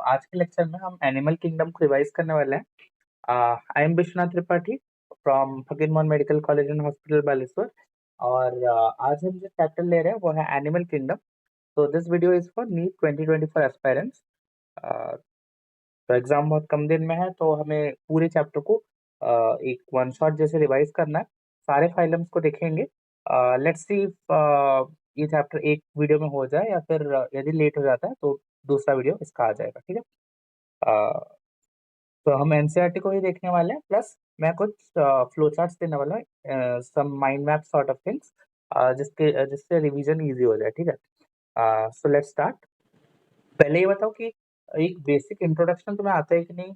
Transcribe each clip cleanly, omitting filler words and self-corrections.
आज के लेक्चर में हम एनिमल किंगडम को रिवाइज करने वाले हैं। I am Vishwanath Tripathi from Fakir Mohan medical college and hospital Baleswar. और आज हम जो चैप्टर ले रहे हैं वो है एनिमल किंगडम। तो this video is for NEET 2024 aspirants. तो एग्जाम बहुत कम दिन में है, तो हमें पूरे चैप्टर को एक वन शॉट जैसे रिवाइज करना है। सारे फाइलम्स को देखेंगे। लेट्स सी ये चैप्टर एक वीडियो में हो जाए, या फिर यदि लेट हो जाता है तो दूसरा वीडियो इसका आ जाएगा। ठीक है। अ, तो हम एनसीईआरटी को ही देखने वाले हैं, प्लस मैं कुछ फ्लो चार्ट्स देने वाला हूँ, some mind map sort of things, जिससे रिवीजन इजी हो जाए। ठीक है। So let's start. पहले ये बताओ कि एक बेसिक इंट्रोडक्शन तुम्हें आता है कि नहीं,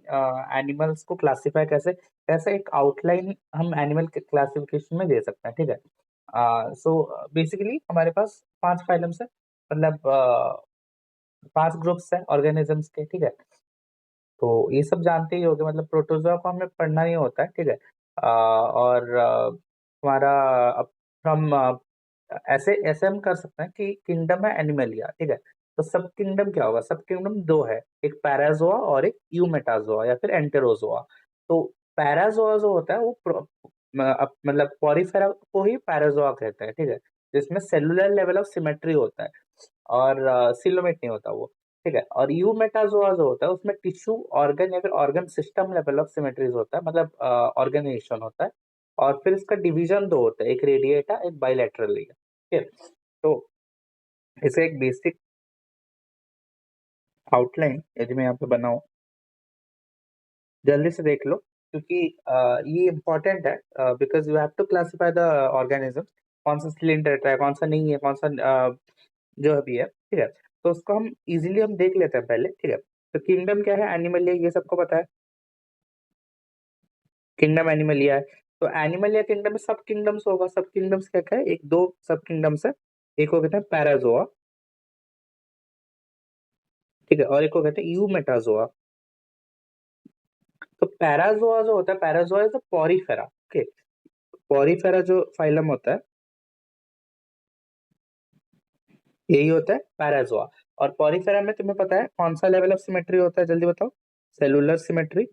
एनिमल्स को क्लासिफाई कैसे कैसे एक आउटलाइन हम एनिमल क्लासिफिकेशन में दे सकते हैं। ठीक है। सो बेसिकली हमारे पास 5 फाइलम्स है, मतलब 5 ग्रुप्स है ऑर्गेनिजम्स के। ठीक है। तो ये सब जानते ही होगे, मतलब प्रोटोजोआ को हमें पढ़ना ही होता है। ठीक है। और हमारा हम ऐसे ऐसे हम कर सकते हैं कि किंगडम है एनिमलिया। ठीक है। तो सब किंगडम क्या होगा? सब किंगडम दो है, एक पैराजोआ और एक यूमेटाजोआ या फिर एंटेरोजोआ। तो पैराजोआ जो होता है वो मतलब पॉरीफेरा को ही पैराजोआ कहते हैं। ठीक है। जिसमें सेलुलर लेवल ऑफ सिमेट्री होता है और सिलोमेट नहीं होता वो। ठीक है। और यू मेटाजोआ जो होता है उसमें टिश्यू ऑर्गन या फिर organ system level of symmetries होता है, मतलब ऑर्गेनाइजेशन होता है। और फिर इसका डिवीजन दो होता है, एक रेडिएटा एक बाइलेटरल। ठीक है। तो इसे एक बेसिक आउटलाइन यदि मैं यहाँ पे बनाऊं, जल्दी से देख लो, क्योंकि ये इम्पोर्टेंट है, because you have to classify the organism. कौन सा सिलेंडर है, कौन सा नहीं है, कौन सा जो भी है। ठीक है। तो उसको हम इजीली हम देख लेते हैं पहले। ठीक है। तो किंगडम क्या है? एनिमल, ये सबको पता है। किंगडम एनिमलिया है। तो एनिमलिया किंगडम में सब किंगडम्स होगा। सब किंगडम्स क्या क्या है? एक दो सब किंगडम्स है। एक को कहते हैं पैराजोआ, ठीक है, और एक को कहते हैं यूमेटाजोआ। तो पैराजोआ जो होता है, Parazoa is a Porifera. Okay. Porifera जो फाइलम होता है यही होता है पैराजोआ। और पॉरीफेरा में तुम्हें पता है कौन सा लेवल ऑफ सिमेट्री होता है? जल्दी बताओ। Cellular symmetry,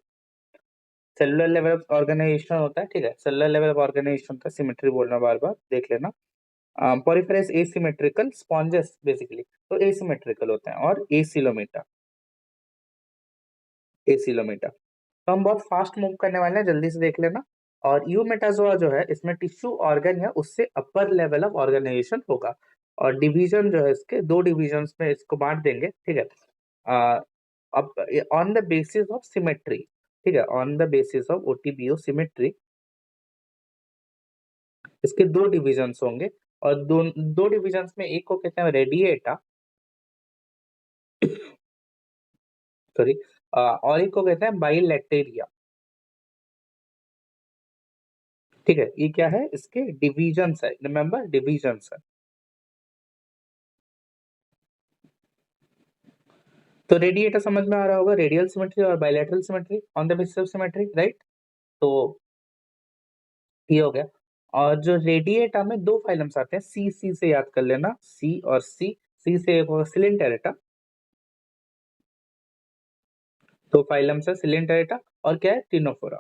cellular level of organisation होता है। ठीक है। सेलुलर लेवल ऑफ ऑर्गेनाइजेशन का सिमेट्री बोलना, बार बार देख लेना। पॉरीफेरस एसिमेट्रिकल स्पॉन्जेस बेसिकली, तो एसिमेट्रिकल होते हैं। और एसिलोमेटा, एसिलोमेटा। तो हम बहुत फास्ट मूव करने वाले हैं, जल्दी से देख लेना। और यूमेटाजोआ जो है इसमें टिश्यू ऑर्गन है, उससे अपर लेवल ऑफ ऑर्गेनाइजेशन होगा। और डिवीजन जो है इसके दो डिविजन्स में इसको बांट देंगे। ठीक है। अ, अब on the basis of symmetry, ठीक है, ऑन द बेसिस ऑफ ओटीबीओ सिमेट्री इसके दो डिविजन्स होंगे। और दो डिविजन्स में एक को कहते हैं रेडिएटा, सॉरी, और एक को कहते हैं बाइलेटेरिया। ठीक है। ये क्या है? इसके डिविजन्स है, रिमेम्बर डिविजन्स है। तो रेडिएटर समझ में आ रहा होगा, रेडियल सिमेट्री और bilateral symmetry on the basis of symmetry, right? तो ये हो गया। और जो रेडिएटा में दो फाइलम्स आते हैं, सी सी से याद कर लेना, सी और सी। सी से एक होगा सिलेंटेरेटा, दो फाइलम्स है सिलेंटेरेटा। और क्या है? टिनोफोरा।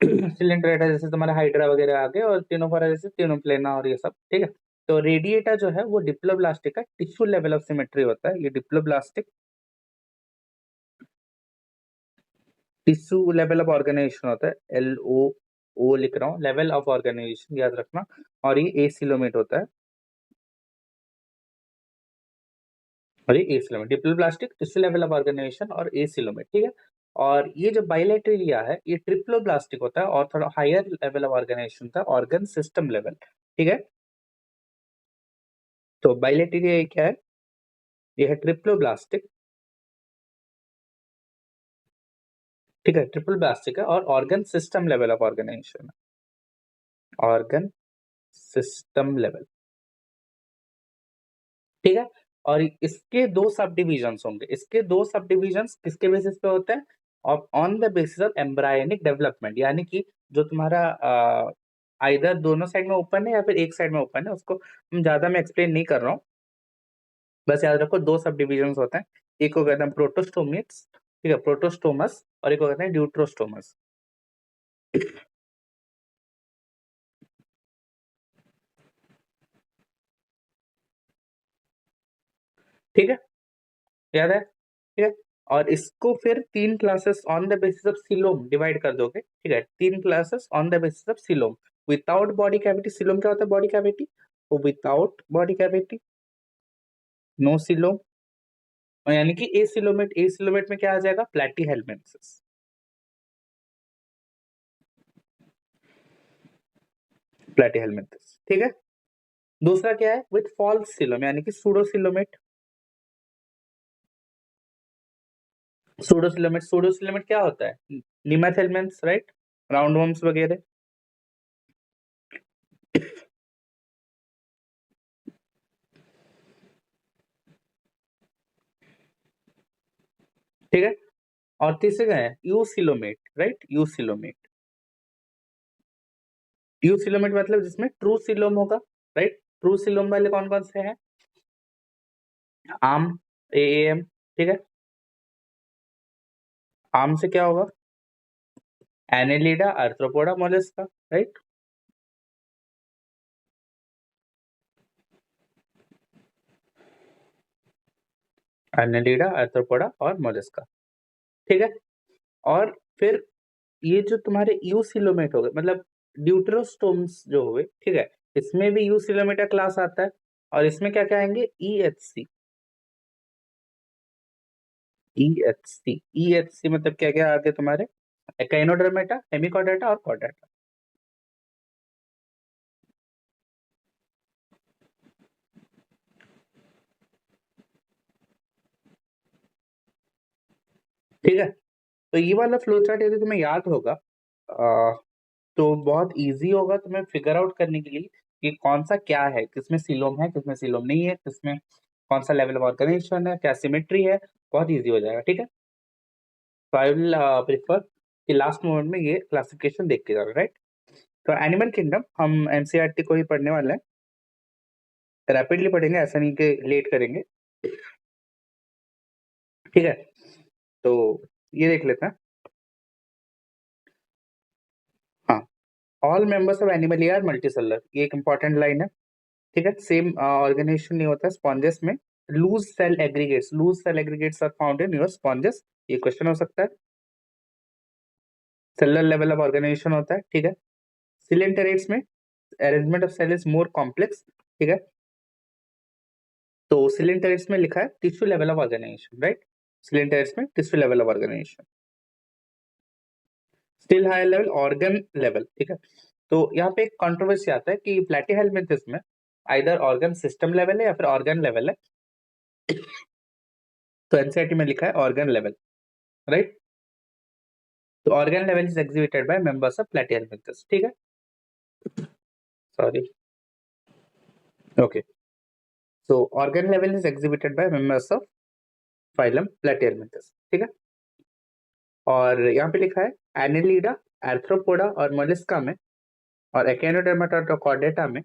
सिलेंडरेटा जैसे तुम्हारे हाइड्रा वगैरह आ गए, और टिनोफोरा जैसे टिनोप्लेना और ये सब। ठीक है। तो रेडिएटा जो है वो डिप्लोब्लास्टिक का टिश्यू लेवल ऑफ सिमेट्री होता है। ये diploblastic tissue level of organisation होता है। LOO लिख रहा हूँ, लेवल ऑफ ऑर्गेनाइजेशन याद रखना। और ये एसिलोमेट होता है, और ये acoelomate, diploblastic tissue level of organisation और एसिलोमेट। ठीक है। और ये जो बाइलेटरिया है ये ट्रिप्लोब्लास्टिक होता है और थोड़ा हायर लेवल ऑफ ऑर्गेनाइजेशन होता है, ऑर्गन सिस्टम लेवल। ठीक है। तो बाइलेटरिया ये क्या है? ये है ट्रिप्लोब्लास्टिक। ठीक है। ट्रिपल ब्लास्टिक है और organ system level of organisation, organ system level. ठीक है। और इसके दो सब डिविजन्स होंगे। इसके दो सब डिविजन्स किसके बेसिस पे होते हैं? और on the basis of embryonic development, यानी कि जो तुम्हारा आइदर दोनों साइड में ओपन है या फिर एक साइड में ओपन है, उसको हम ज्यादा मैं एक्सप्लेन नहीं कर रहा हूँ। बस याद रखो दो सब डिविजन होते हैं, एक को कहते हैं प्रोटोस्टोमेट्स, ठीक है, प्रोटोस्टोमस, और एक को कहते हैं ड्यूट्रोस्टोमस। ठीक है, याद है, ठीक है। और इसको फिर तीन classes on the basis of coelom divide कर दोगे, ठीक है, तीन classes on the basis of coelom. Without body cavity, coelom क्या होता है, बॉडी कैविटी, तो without body cavity no coelom, यानी कि एसिलोमेट, एसिलोमेट में क्या आ जाएगा, प्लैटीहेल्मिन्थेस, प्लैटीहेल्मिन्थेस, ठीक है। दूसरा क्या है, विथ फॉल्स सिलोम, यानी कि सूडोसिलोमेट, सूडोसिलोमेट, सूडोसिलोमेट क्या होता है, निमेथेल्मेंट्स, राइट, राउंड वर्म्स वगैरह। ठीक है, और तीसरे क्या है, यूसिलोमेट, राइट, यूसिलोमेट, यूसिलोमेट मतलब जिसमें ट्रू सिलोम होगा, राइट। ट्रू सिलोम वाले कौन कौन से हैं, आम, एएम, ठीक है, आम से क्या होगा, Annelida, arthropoda, Mollusca, right. Annelida, arthropoda और मोलस्का, ठीक है। और फिर ये जो तुम्हारे यूसिलोमेट हो गए, मतलब ड्यूटेरोस्टोम्स जो हुए, ठीक है, इसमें भी यूसिलोमेटा क्लास आता है, और इसमें क्या क्या आएंगे, ईएचसी, ईएचसी, ईएचसी मतलब क्या क्या आते हैं तुम्हारे, एकाइनोडर्मेटा, हेमिकॉर्डेटा और कॉर्डेटा। ठीक है, तो ये वाला फ्लो चार्ट यदि तुम्हें याद होगा तो बहुत इजी होगा तुम्हें फिगर आउट करने के लिए कि कौन सा क्या है, किसमें सिलोम है, किसमें सिलोम नहीं है, किसमें कौन सा लेवल ऑफ ऑर्गेनाइजेशन है, क्या सिमेट्री है, बहुत इजी हो जाएगा, ठीक है। तो आई विल प्रिफर कि लास्ट मोमेंट में ये क्लासिफिकेशन देख के जाओ, राइट। तो एनिमल किंगडम हम एनसीईआरटी को ही पढ़ने वाले हैं, रैपिडली पढ़ेंगे, ऐसा नहीं कि लेट करेंगे, ठीक है। तो ये देख लेते हैं, हाँ, all members of animal are multicellular, ये एक इंपॉर्टेंट लाइन है, ठीक है। सेम ऑर्गेनाइजेशन नहीं होता है स्पॉन्जेस में, loose cell aggregates, loose cell aggregates are found in your sponges, ये क्वेश्चन हो सकता है। सेलुलर लेवल ऑफ ऑर्गेनाइजेशन होता है, ठीक है। सिलेंटेरेट्स में arrangement of cell is more complex, ठीक है। तो सिलेंटेरेट्स में लिखा है tissue level of organisation, right, coelenterates में tissue level of organisation, still higher level organ level, ठीक है। तो यहाँ पे एक कंट्रोवर्सी आता है कि प्लैटीहेल्मिन्थेस में आइदर ऑर्गन सिस्टम लेवल है या फिर ऑर्गन लेवल है, तो एनसीईआरटी में लिखा है ऑर्गन लेवल, राइट। तो organ level is exhibited by members of platyhelminthes, ठीक है, sorry, okay. So organ level is exhibited by members of phylum platyhelminthes, ठीक है। और यहाँ पे लिखा है एनेलिडा, आर्थ्रोपोडा और मोलस्का में और एकेनोडर्मेटा और कॉर्डेटा में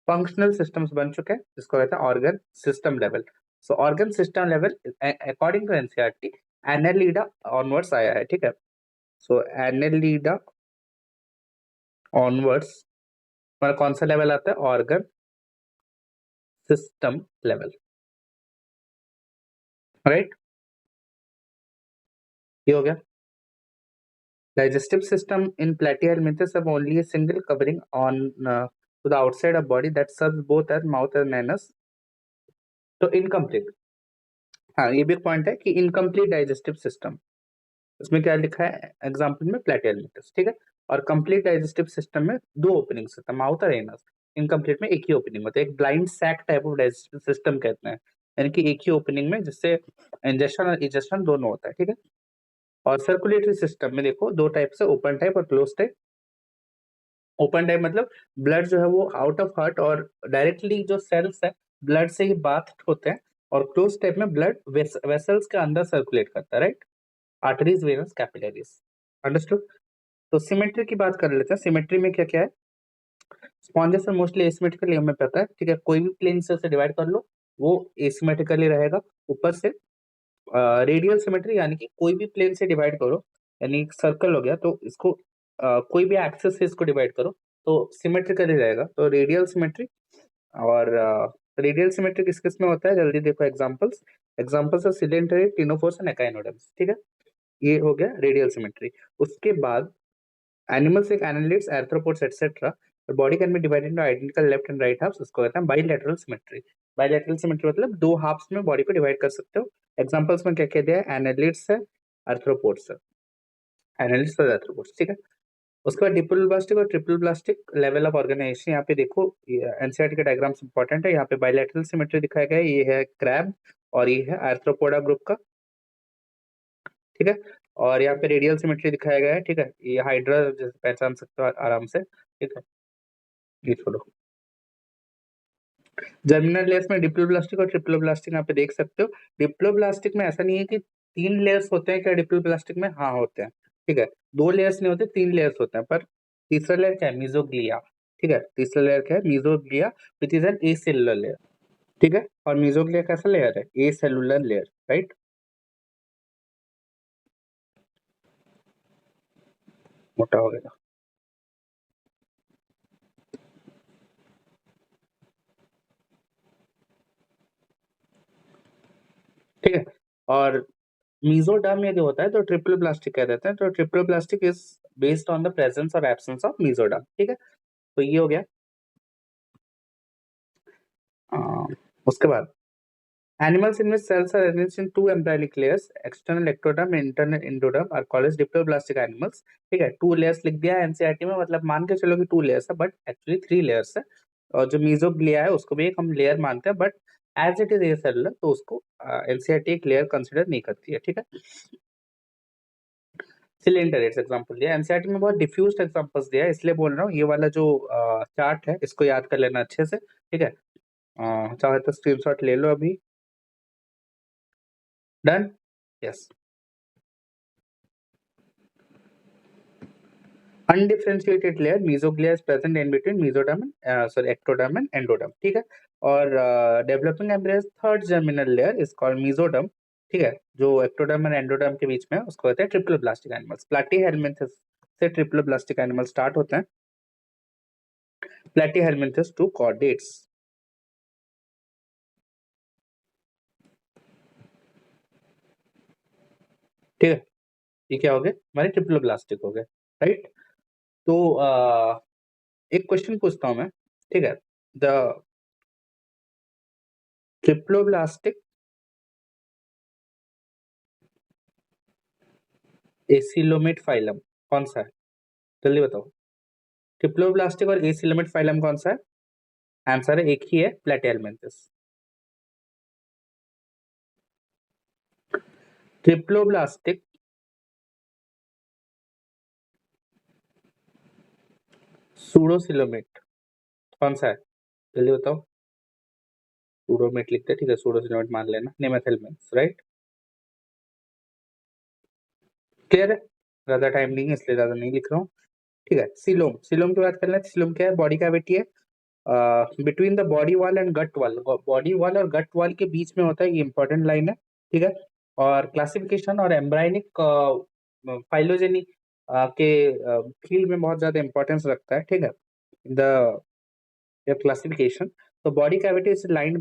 फंक्शनल सिस्टम्स बन चुके हैं, जिसको कहते हैं organ system level. So organ system level according to NCERT Annelida onwards आया है, ठीक है। सो एनेलिडा ऑनवर्ड्स मतलब कौन सा लेवल आता है, ऑर्गन सिस्टम लेवल, राइट, ये हो गया। Digestive system in platyhelminthes have only a single covering on to the outside of body that serves both as mouth and anus. तो इनकम्प्लीट, हाँ ये भी पॉइंट है कि इनकम्प्लीट डाइजेस्टिव सिस्टम, इसमें क्या लिखा है एग्जाम्पल में प्लैटीहेल्मिन्थेस, ठीक है। और कंप्लीट डाइजेस्टिव सिस्टम में दो ओपनिंग्स होता है, माउथ और एनस, इनकम्प्लीट में एक ही ओपनिंग होता है, एक blind sac type of digestive system कहते हैं, यानी कि एक ही ओपनिंग में जिससे इंजेक्शन और इजेक्शन दोनों होता है, ठीक है। और सर्कुलेटरी सिस्टम में देखो दो टाइप से, ओपन टाइप और क्लोज टाइप। ओपन टाइप मतलब ब्लड जो है वो आउट ऑफ हार्ट और डायरेक्टली जो सेल्स है ब्लड से ही बाथ होते हैं, और क्लोज टाइप में ब्लड वेसल्स के अंदर सर्कुलेट करता है, right, arteries, veins, capillaries, understood. तो सिमेट्री की बात कर लेते हैं, सिमेट्री में क्या क्या है, स्पॉन्जेस में मोस्टली एसिमेट्रिकल हमें पता है, ठीक है, कोई भी प्लेन से उसे डिवाइड कर लो, वो एसिमेट्रिकली रहेगा। ऊपर से रेडियल सिमेट्री यानी कि कोई भी प्लेन से डिवाइड करो, यानी सर्कल हो गया तो इसको कोई भी एक्सिस से इसको डिवाइड करो तो सिमेट्रिकली रहेगा, तो रेडियल सिमेट्री। और रेडियल सिमेट्री किस किस में होता है, जल्दी देखो examples. Examples of cylinder, ctenophores and echinoderms, ठीक है, ये हो गया रेडियल सिमेट्री। उसके बाद एनिमल्स एक annelids, arthropods etcetera, body can be divided into identical left and right halves, उसको कहते हैं बाइलैटरल सिमेट्री। बाइलैटरल सिमेट्री मतलब दो हाफ्स में बॉडी को डिवाइड कर सकते हो। एग्जांपल्स में क्या क्या दिया है, एनालिड्स है, आर्थ्रोपोड्स है, एनालिड्स और आर्थ्रोपोड्स, ठीक है। उसके बाद डिप्पल ब्लास्टिक और ट्रिपल ब्लास्टिक लेवल ऑफ ऑर्गेनाइजेशन, यहाँ पे देखो एनसीईआरटी के डायग्राम्स इंपॉर्टेंट है। यहाँ पे बाइलैटरल सिमेट्री दिखाया गया है, ये है क्रैब और ये है आर्थ्रोपोडा ग्रुप का, ठीक है। और यहाँ पे रेडियल सिमेट्री दिखाया गया है, ठीक है, ये हाइड्रा जैसे पहचान सकते हो आराम से, ठीक है। ये छोड़ो, जर्मिनल लेयर्स में डिप्लोब्लास्टिक और ट्रिप्लोब्लास्टिक यहाँ पे देख सकते हो। डिप्लोब्लास्टिक में ऐसा नहीं है कि 3 लेयर्स होते हैं क्या, डिप्लोब्लास्टिक में हाँ होते हैं, ठीक है। 2 लेयर्स नहीं होते, 3 लेयर्स होते हैं। पर तीसरा लेयर क्या है, मीजोग्लिया, ठीक है। तीसरा लेयर क्या है, mesoglea which is an a cellular layer, ठीक है। और मीजोग्लिया कैसा लेयर है, ए सेलुलर लेयर, राइट। मोटा हो गया, ठीक है। और मीजोडर्म ये जो होता है तो ट्रिपल प्लास्टिक कह देते हैं, तो triple plastic is based on the presence और एब्सेंस ऑफ मीजोडर्म, ठीक है। तो ये हो गया। उसके बाद animals in which cells are arranged in two embryonic layers, external ectoderm and internal endoderm are called as diploblastic animals, ठीक है। 2 लेयर्स लिख दिया है एनसीईआरटी में, मतलब मान के चलो कि 2 लेयर्स है बट एक्चुअली 3 लेयर्स है। और जो मीजोग्लिया है उसको भी एक हम लेयर मानते हैं, but as it is a cellular तो उसको एनसीईआरटी एक लेयर कंसिडर नहीं करती है, ठीक है। सिलेंडर इट्स एग्जांपल दिया एनसीईआरटी में, बहुत डिफ्यूज्ड एग्जांपल्स दिया है, इसलिए बोल रहा हूँ। ये वाला जो चार्ट है इसको याद कर लेना अच्छे से, ठीक है। चाहे तो स्क्रीनशॉट ले लो अभी। Done, yes. undifferentiated layer mesoglea is present in between mesoderm and ectoderm and endoderm, ठीक है। और developing embryo third germinal layer is called mesoderm, ठीक है। जो ectoderm और endoderm के बीच में है उसको कहते हैं ट्रिप्लोब्लास्टिक एनिमल्स। प्लैटीहेलमिन्थस से ट्रिप्लोब्लास्टिक एनिमल स्टार्ट होते हैं, प्लैटीहेलमिन्थस टू कॉर्डेट्स, ठीक है। ये क्या हो गए, हमारे ट्रिप्लोब्लास्टिक हो गए, राइट। तो एक क्वेश्चन पूछता हूं मैं, ठीक है। द ट्रिप्लोब्लास्टिक एसिलोमेट फाइलम कौन सा है, जल्दी बताओ। ट्रिप्लोब्लास्टिक और एसिलोमेट फाइलम कौन सा है, आंसर है एक ही है, प्लैटीहेलमिन्थस। ट्रिप्लोब्लास्टिक सूडोसिलोमेट कौन सा है, जल्दी बताओ। सूडोमेट लिखते हैं, ठीक है, सूडोसिलोमेट मान लेना, नेमेथेलमिन्थस, राइट। क्लियर है, ज्यादा टाइम नहीं है इसलिए ज्यादा नहीं लिख रहा हूँ, ठीक है। सिलोम, सिलोम की बात कर लें, सिलोम क्या है, बॉडी कैविटी है between the body wall and gut wall, body wall और गट वॉल के बीच में होता है, ये इंपॉर्टेंट लाइन है, ठीक है। और क्लासिफिकेशन और एम्ब्रायनिक फाइलोजेनी के फील्ड में बहुत ज्यादा इंपॉर्टेंस रखता है, ठीक है। द क्लासिफिकेशन, तो body cavity is lined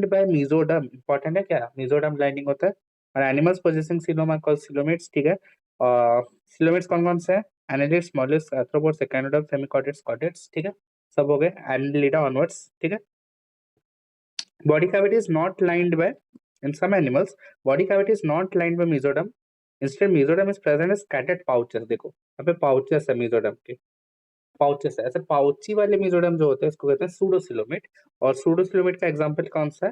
by mesoderm, important है क्या, मेसोडर्म लाइनिंग होता है। और animals possessing coelom are called coelomates, ठीक है। और सीलोमेट्स कौन कौन से हैं, annelids, molluscs, arthropods, echinoderms, hemichordates, chordates, ठीक है, सब हो गए, एनालिडा ऑनवर्ड्स, ठीक है। Body cavity is not lined by, in some animals, body cavity is not lined by mesoderm. Instead, mesoderm is present as scattered pouches. देखो यहाँ पे pouches है mesoderm के, pouches है, ऐसे pouchy वाले mesoderm जो होते हैं इसको कहते हैं pseudocoelomate। और pseudocoelomate का एग्जांपल कौन सा है,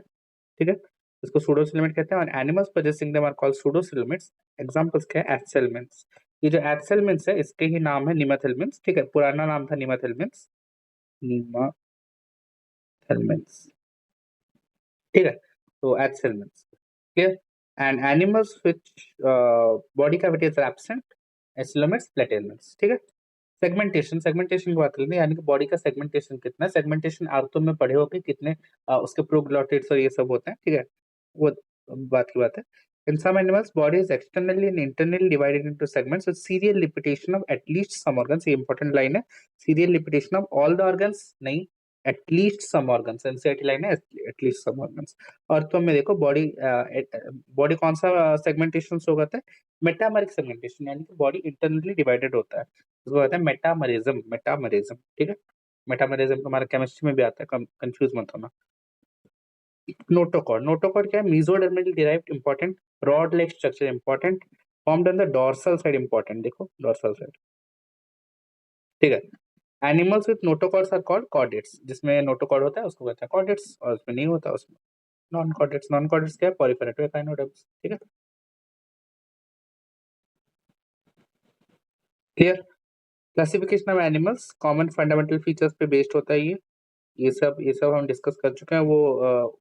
ठीक है, इसको pseudocoelomate कहते हैं। और animals possessing them are called pseudocoelomates। Examples क्या है, एथेलमिन्थ्स, ये जो एथेलमिन्थ्स है इसके ही नाम है निमाथेलमिन्थ्स, ठीक है, पुराना नाम था निमाथेलमिन्थ्स, निमाथेलमिन्थ्स, ठीक है। तो aschelminthes, clear। And animals which body cavity is absent, acoelomates, platyhelminthes, ठीक है, सेगमेंटेशन की बात करते हैं, यानी कि बॉडी का सेगमेंटेशन कितना है। सेगमेंटेशन आर्थो में पढ़े हो कि कितने उसके प्रोग्लॉटिड्स और ये सब होते हैं, ठीक है, वो बात की बात है। In some animals, body is externally and internally divided into segments with serial repetition of at least some organs. ये important line है, serial repetition of all the organs नहीं, at least some organs। NCERT line है at least some organs। और तो में देखो body कौन सा सेगमेंटेशन से होता है, मेटामरिक सेगमेंटेशन, यानी कि बॉडी इंटरनली डिवाइडेड होता है, उसको कहते हैं मेटामरिज्म, ठीक है। मेटामरिज्म हमारा केमिस्ट्री में भी आता है, कंफ्यूज मत होना। नोटोकॉर्ड क्या है, mesodermal derived important, rod like structure important, formed on the dorsal side important, देखो डोर्सल साइड, ठीक है। Animals with notochords are called chordates, जिसमें नोटोकॉर्ड होता है उसको कहते हैं कॉर्डेट्स, और उसमें नहीं होता उसमें नॉन कॉर्डेट्स क्या है, पॉरीफेरा टू एकाइनोडर्म्स, ठीक है, clear. Classification of animals, common fundamental features पे बेस्ड होता है ये सब हम डिस्कस कर चुके हैं। वो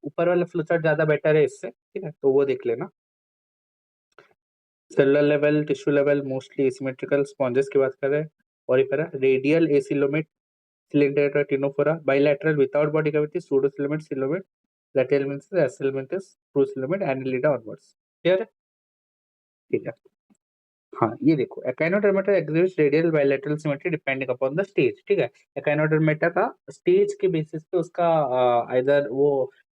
ऊपर वाला फ्लोचार्ट ज्यादा बेटर है इससे, ठीक है, तो वो देख लेना। Cellular level, tissue level mostly asymmetrical, sponges की बात कर रहे हैं, porifera, radial acoelomate, cylinder ctenophora, bilateral without body cavity, pseudocoelomate, coelomate, platyhelminthes, acoelomates, procoelomate, annelida onwards, clear है, ठीक है। हाँ ये देखो, echinodermata exhibits radial bilateral symmetry depending upon the stage, ठीक है। एकाइनोडर्मेटा का स्टेज के बेसिस पे उसका इधर वो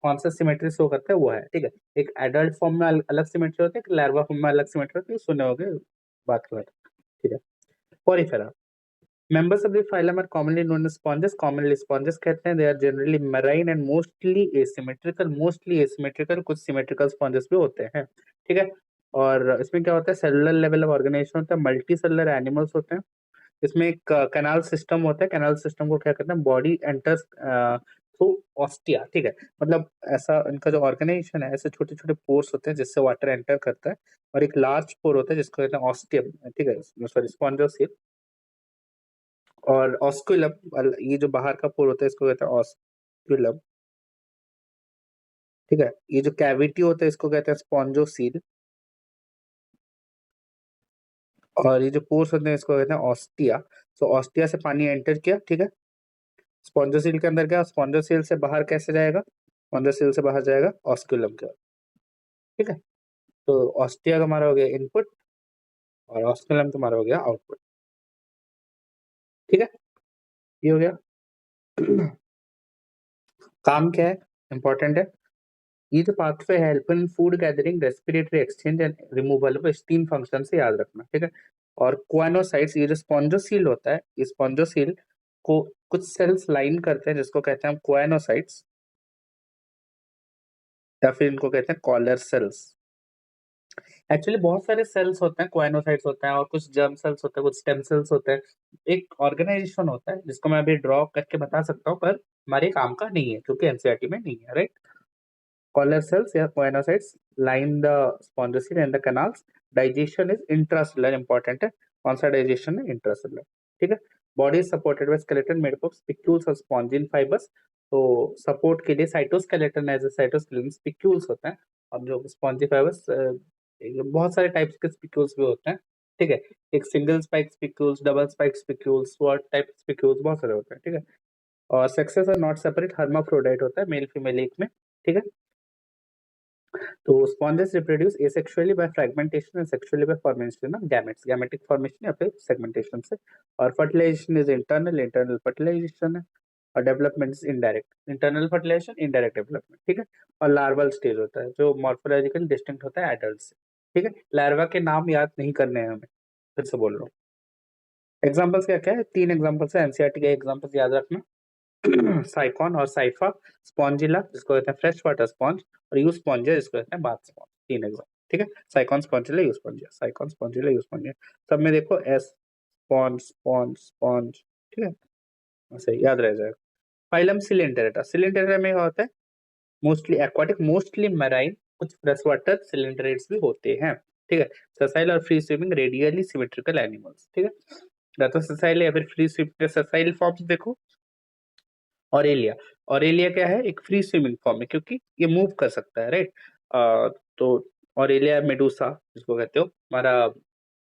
कौन सा सिमेट्री शो करता है वो है, ठीक है। एक एडल्ट फॉर्म में अलग सिमेट्री होती है, एक लार्वा फॉर्म में अलग सिमेट्री होती है, सुने होगे बात की बात, ठीक है। Porifera, members of the phylum are commonly known as sponges, commonly sponges कहते हैं, they are generally marine and mostly asymmetrical, कुछ symmetrical sponges भी होते हैं, ठीक है। और इसमें क्या होता है, सेलुलर लेवल ऑफ ऑर्गेनाइजेशन होता है, मल्टी सेलुलर एनिमल्स होते हैं, इसमें एक कैनाल सिस्टम होता है, कैनाल सिस्टम को क्या कहते हैं, बॉडी एंटर्स थ्रू ऑस्टिया, ठीक है। मतलब ऐसा इनका जो ऑर्गेनाइजेशन है, ऐसे छोटे छोटे पोर्स होते हैं जिससे वाटर एंटर करता है, और एक लार्ज पोर होता है जिसको कहते हैं ऑस्टियम, ठीक है, सॉरी स्पॉन्जोसिल, और ऑस्कुलम, ये जो बाहर का पोर होता है इसको कहते हैं ऑस्कुलम, ठीक है। ये जो कैविटी होता है इसको कहते हैं स्पॉन्जोसील, और ये जो पोर्स होते हैं इसको कहते हैं ऑस्टिया। तो ऑस्टिया से पानी एंटर किया, ठीक है, स्पॉन्जोसील के अंदर गया, स्पॉन्जोसील से बाहर कैसे जाएगा, स्पॉन्जोसील से बाहर जाएगा ऑस्कुलम के, ठीक है। तो ऑस्टिया तुम्हारा हो गया इनपुट और ऑस्कुलम तुम्हारा हो गया आउटपुट, ठीक है, ये हो गया। काम क्या है, इंपॉर्टेंट है, ये जो पाथवे है, help in food gathering, respiratory exchange and removal, बस 3 फंक्शन से याद रखना, ठीक है। और क्वानोसाइट्स, ये जो स्पॉन्जोसील होता है, इस स्पॉन्जोसील को कुछ सेल्स लाइन करते हैं जिसको कहते हैं हम क्वानोसाइट्स, या फिर इनको कहते हैं कॉलर सेल्स। एक्चुअली बहुत सारे सेल्स होते हैं, क्वानोसाइट्स होते हैं, और कुछ जर्म सेल्स होते हैं, कुछ स्टेम सेल्स होते हैं, एक ऑर्गेनाइजेशन होता है जिसको मैं अभी ड्रॉ करके बता सकता हूँ, पर हमारे काम का नहीं है क्योंकि एनसीईआरटी में नहीं है, राइट। Collar cells या choanocytes line the spongiocele and the canals. Digestion is intracellular, important है, कौन सा digestion है, intracellular, ठीक है। Body is supported by skeleton made up of spicules और spongin fibers। तो सपोर्ट के लिए साइटोस्केलेटन एज साइटोस्केलेटन स्पिक्यूल्स होते हैं, और जो स्पॉन्जी फाइबर्स बहुत सारे टाइप्स के स्पिक्यूल्स भी होते हैं, ठीक है। एक single spike spicules, double spike spicules, sword type spicules, बहुत सारे होते हैं, ठीक है। और sexes are not separate, hermaphrodite होता है, मेल फीमेल एक में, ठीक है। तो sponges reproduce asexually by fragmentation and sexually by formation of gametes, gametic formation या फिर segmentation से। और fertilization is internal fertilization है, और development is indirect, internal fertilization, indirect development, ठीक है। और larval stage होता है जो morphological distinct होता है adult से, ठीक है। larva के नाम याद नहीं करने हैं हमें, फिर से बोल रहा हूँ। एग्जाम्पल्स क्या क्या है, 3 एग्जाम्पल्स है, एनसीईआरटी के एग्जाम्पल्स याद रखना। साइकॉन और साइफा, स्पॉन्जिला जिसको कहते हैं फ्रेश वाटर स्पॉन्ज, और यू स्पॉन्जिया जिसको कहते हैं बाथ स्पॉन्ज, 3 एग्जाम, ठीक है। साइकॉन Spongilla you Spongia, साइकॉन Spongilla you Spongia, सब में देखो एस, स्पॉन्ज स्पॉन्ज स्पॉन्ज, ठीक है, ऐसे याद रह जाएगा। फाइलम सिलेंडरेटा, सिलेंडरेटा में क्या होता है, मोस्टली एक्वाटिक, मोस्टली मैराइन, कुछ फ्रेश वाटर सिलेंडरेट्स भी होते हैं, ठीक है। ससाइल और free swimming radially symmetrical animals, ठीक है। या तो ससाइल या फिर फ्री स्विमिंग, ससाइल फॉर्म्स देखो, ऑरेलिया, ऑरेलिया क्या है, एक फ्री स्विमिंग फॉर्म है क्योंकि ये मूव कर सकता है, राइट। तो ऑरेलिया मेडूसा जिसको कहते हो हमारा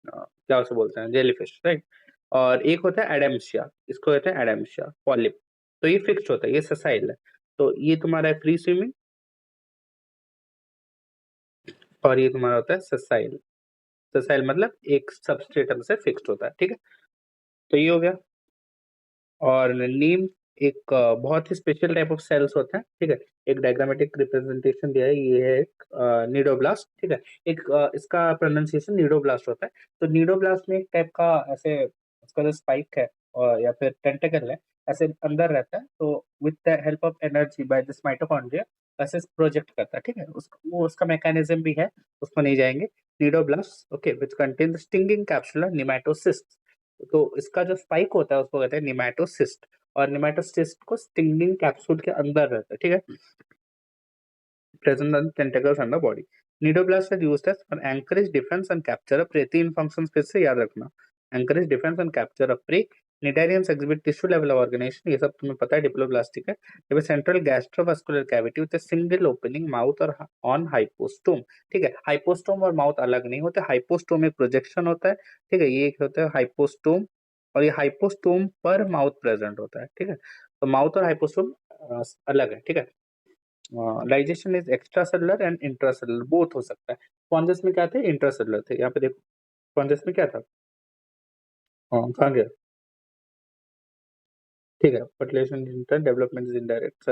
क्या उसे बोलते हैं, जेलीफिश, राइट। और एक होता है एडेम्शिया, इसको कहते हैं एडेम्शिया पॉलिप। तो ये फिक्स्ड होता है, ये ससाइल है। तो ये तुम्हारा है फ्री स्विमिंग, और ये तुम्हारा होता है ससाइल। ससाइल मतलब एक सबस्ट्रेटम से फिक्स्ड होता है, ठीक है। तो ये हो गया। और नीम एक बहुत ही स्पेशल टाइप ऑफ सेल्स होता है, ठीक है। एक डायग्रामेटिक रिप्रेजेंटेशन दिया है, ये है एक नीडोब्लास्ट, ठीक है। एक इसका प्रोनाउंसिएशन नीडोब्लास्ट होता है। तो नीडोब्लास्ट में एक टाइप का ऐसे उसका जो स्पाइक है और या फिर टेंटेकल है, ऐसे अंदर रहता है। तो with the help of energy by this mitochondria ऐसे प्रोजेक्ट करता है, ठीक है। वो उसका मैकेनिज्म भी है, उसको नहीं जाएंगे। Cnidoblast, okay, which contain the stinging capsular nematocyst. तो इसका जो स्पाइक होता है उसको कहते हैं निमैटोसिस्ट, और निमैटोसिस्ट को स्टिंगिंग कैप्सूल के अंदर रहता है, ठीक है। Present on tentacles on the body. Nidoblast is used as for anchorage, defense and capture of prey. तीन functions फिर से याद रखना, anchorage, defense and capture of prey. Cnidarians exhibit tissue level organization, ये सब तुम्हें पता है, डिप्लोब्लास्टिक है। ये central gastrovascular cavity with single opening mouth और ऑन हाइपोस्टोम, ठीक है। हाइपोस्टोम और माउथ अलग नहीं होते, हाइपोस्टोम एक प्रोजेक्शन होता है, ठीक है। ये एक होता है हाइपोस्टोम, और ये हाइपोस्टोम पर माउथ प्रेजेंट होता है, ठीक है। तो माउथ और हाइपोस्टोम अलग है, ठीक है। Digestion is extra cellular and intracellular, both हो सकता है। स्पॉन्जेस में क्या थे, इंट्रासेलुलर थे। यहाँ पे देखो स्पॉन्जेस में क्या था, हाँ कहाँ गया, ठीक है। Fertilisation inter, development is indirect.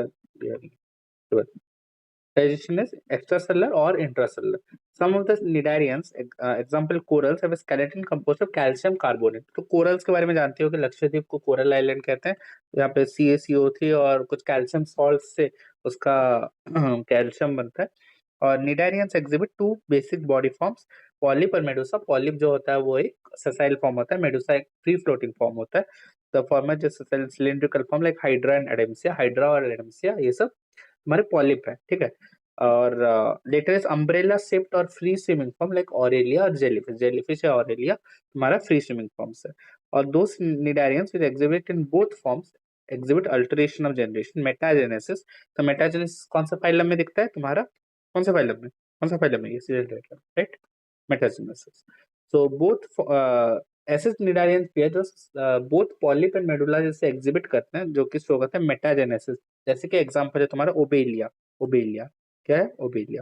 Digestion is extracellular or intracellular. Some of the cnidarians, example corals, have a skeleton composed of calcium carbonate. तो corals के बारे में जानते हो कि लक्षद्वीप को कोरल आइलैंड कहते हैं। यहाँ पे CaCO3 और कुछ कैल्शियम सॉल्ट से उसका कैल्शियम बनता है। और cnidarians exhibit two basic body forms, polyp और मेडुसा। पॉलिप जो होता है वो एक ससाइल फॉर्म होता है, मेडुसा एक फ्री फ्लोटिंग फॉर्म होता है। द फॉर्मेट जो cylindrical form like hydra and एडेम्सिया, hydra और एडेम्सिया ये सब हमारे पॉलिप है, ठीक है। और लेटर इज अम्ब्रेला शेप्ड और free swimming form like aurelia और जेलीफिश, जेलीफिश या ऑरेलिया हमारा फ्री स्विमिंग फॉर्म्स है। और those cnidarians which exhibit in both forms exhibit alternation of generation, metagenesis. तो मेटाजेनेसिस कौन सा फाइलम में दिखता है तुम्हारा, कौन सा फाइलम में, कौन सा फाइलम में, ये राइट, मेटाजेनेसिस। सो बोथ ऐसे निडारियंस भी है जो बोथ पॉलिप एंड मेडुला जैसे एग्जिबिट करते हैं, जो कि शो करते हैं मेटाजेनेसिस। जैसे कि एग्जांपल है तुम्हारा ओबेलिया, ओबेलिया क्या है, ओबेलिया।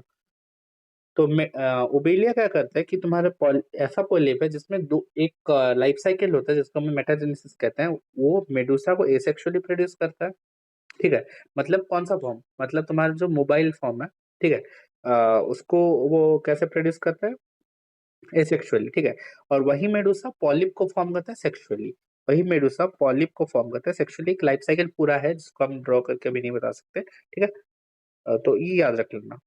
तो ओबेलिया क्या करता है कि तुम्हारा ऐसा पॉलिप है जिसमें दो एक लाइफ साइकिल होता है जिसको हम मेटाजेनेसिस कहते हैं। वो मेडुसा को एसेक्सुअली प्रोड्यूस करता है, ठीक है। मतलब कौन सा फॉर्म, मतलब तुम्हारा जो मोबाइल फॉर्म है, ठीक है, उसको वो कैसे प्रोड्यूस करता है, एसेक्सुअली, ठीक है। और वही मेडुसा पॉलिप को फॉर्म करता है सेक्सुअली, वही मेडुसा पॉलिप को फॉर्म करता है सेक्सुअली। एक लाइफ साइकिल पूरा है जिसको हम ड्रॉ करके भी नहीं बता सकते, ठीक है। तो ये याद रख लेना।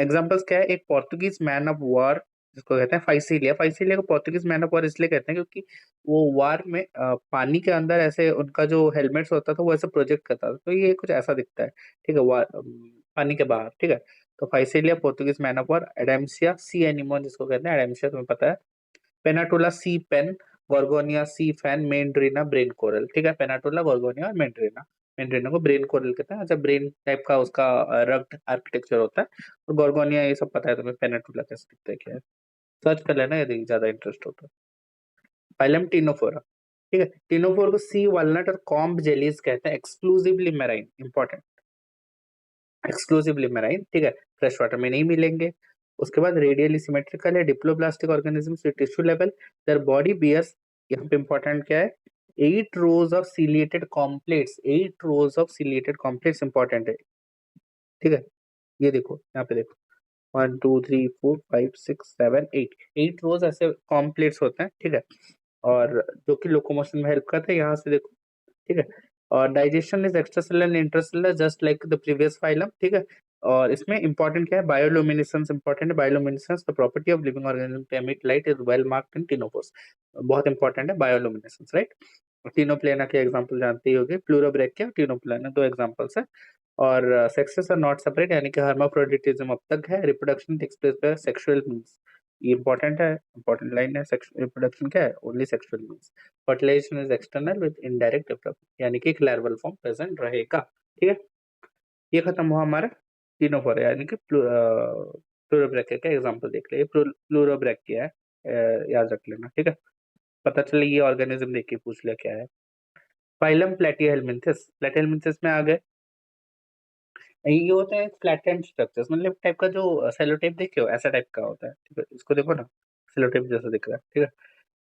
एग्जांपल्स क्या है, एक पोर्तुगीज मैन ऑफ वॉर जिसको कहते हैं फाइसीलिया। फाइसीलिया को पोर्तुगीज मैन ऑफ वॉर इसलिए कहते हैं क्योंकि वो वार में पानी के अंदर ऐसे उनका जो हेलमेट्स होता था वो ऐसे प्रोजेक्ट करता था, तो ये कुछ ऐसा दिखता है, ठीक है, वार पानी के बाहर, ठीक है। तो physalia Portuguese man of war. Adamsia sea anemone जिसको कहते हैं, एडेम्सिया तुम्हें पता है। Pennatula sea pen, gorgonia sea fan, meandrina brain coral, ठीक है। पेनाटोला, गोर्गोनिया और मेंड्रीना, मेंड्रीना को ब्रेन कोरल कहते हैं। अच्छा, ब्रेन टाइप का उसका रग्ड आर्किटेक्चर होता है। और गोर्गोनिया ये सब पता है तुम्हें, पेनाटोला कैसे दिखता है क्या है, सर्च कर लेना यदि ज्यादा इंटरेस्ट होता है। फाइलम टिनोफोरा, ठीक है। टिनोफोर को सी वालनट और कॉम्ब जेलीज कहते हैं, exclusively marine, important, exclusively marine, ठीक है। फ्रेश वाटर में नहीं मिलेंगे। उसके बाद रेडियली सिमेट्रिकल है, diploblastic organism tissue level, their body bears, यहाँ पे इंपॉर्टेंट क्या है, 8 rows of ciliated comb plates, 8 rows of ciliated comb plates important है, ठीक है। ये देखो यहाँ पे देखो, 1 2 3 4 5 6 7 8, 8 rows ऐसे कॉम्प्लेट्स होते हैं, ठीक है। और जो कि लोकोमोशन में हेल्प करते हैं, यहाँ से देखो, ठीक है। और digestion is extracellular and intracellular just like the previous phylum, ठीक है। और इसमें इंपॉर्टेंट क्या है, बायोलुमिनेसेंस इंपॉर्टेंट है। Bioluminescence the property of living organism to emit light is well marked in ctenophores, बहुत इंपॉर्टेंट है बायोलुमिनेसेंस, राइट। टिनोप्लेना के एग्जांपल जानते ही होगे, प्लूरोब्रैकिया, टिनोप्लेना, दो एग्जांपल्स है। और सेक्सेस आर नॉट सेपरेट, यानी कि हर्माफ्रोडिटिज्म अब तक है। Reproduction takes place by sexual means, ये इंपॉर्टेंट है, इंपॉर्टेंट लाइन है। रिप्रोडक्शन क्या है, only sexual means. Fertilization is external with indirect development, यानी कि एक लार्वल फॉर्म प्रेजेंट रहेगा, ठीक है। ये खत्म हुआ हमारा टिनोफोरा, यानी कि प्लूरोब्रैकिया का एग्जांपल देख लिया, प्लूरोब्रैकिया है, याद रख लेना, ठीक है। पता चले ये ऑर्गेनिज्म देख के पूछ लिया क्या है। फाइलम प्लेटिहेलमिंथस, प्लेटिहेलमिंथस में आ गए। ये होते हैं फ्लैटेंड स्ट्रक्चर्स, मतलब टाइप का जो सेलो टेप देखे हो ऐसा टाइप का होता है, ठीक है, इसको देखो ना, सेलो टेप जैसा दिख रहा है, ठीक है।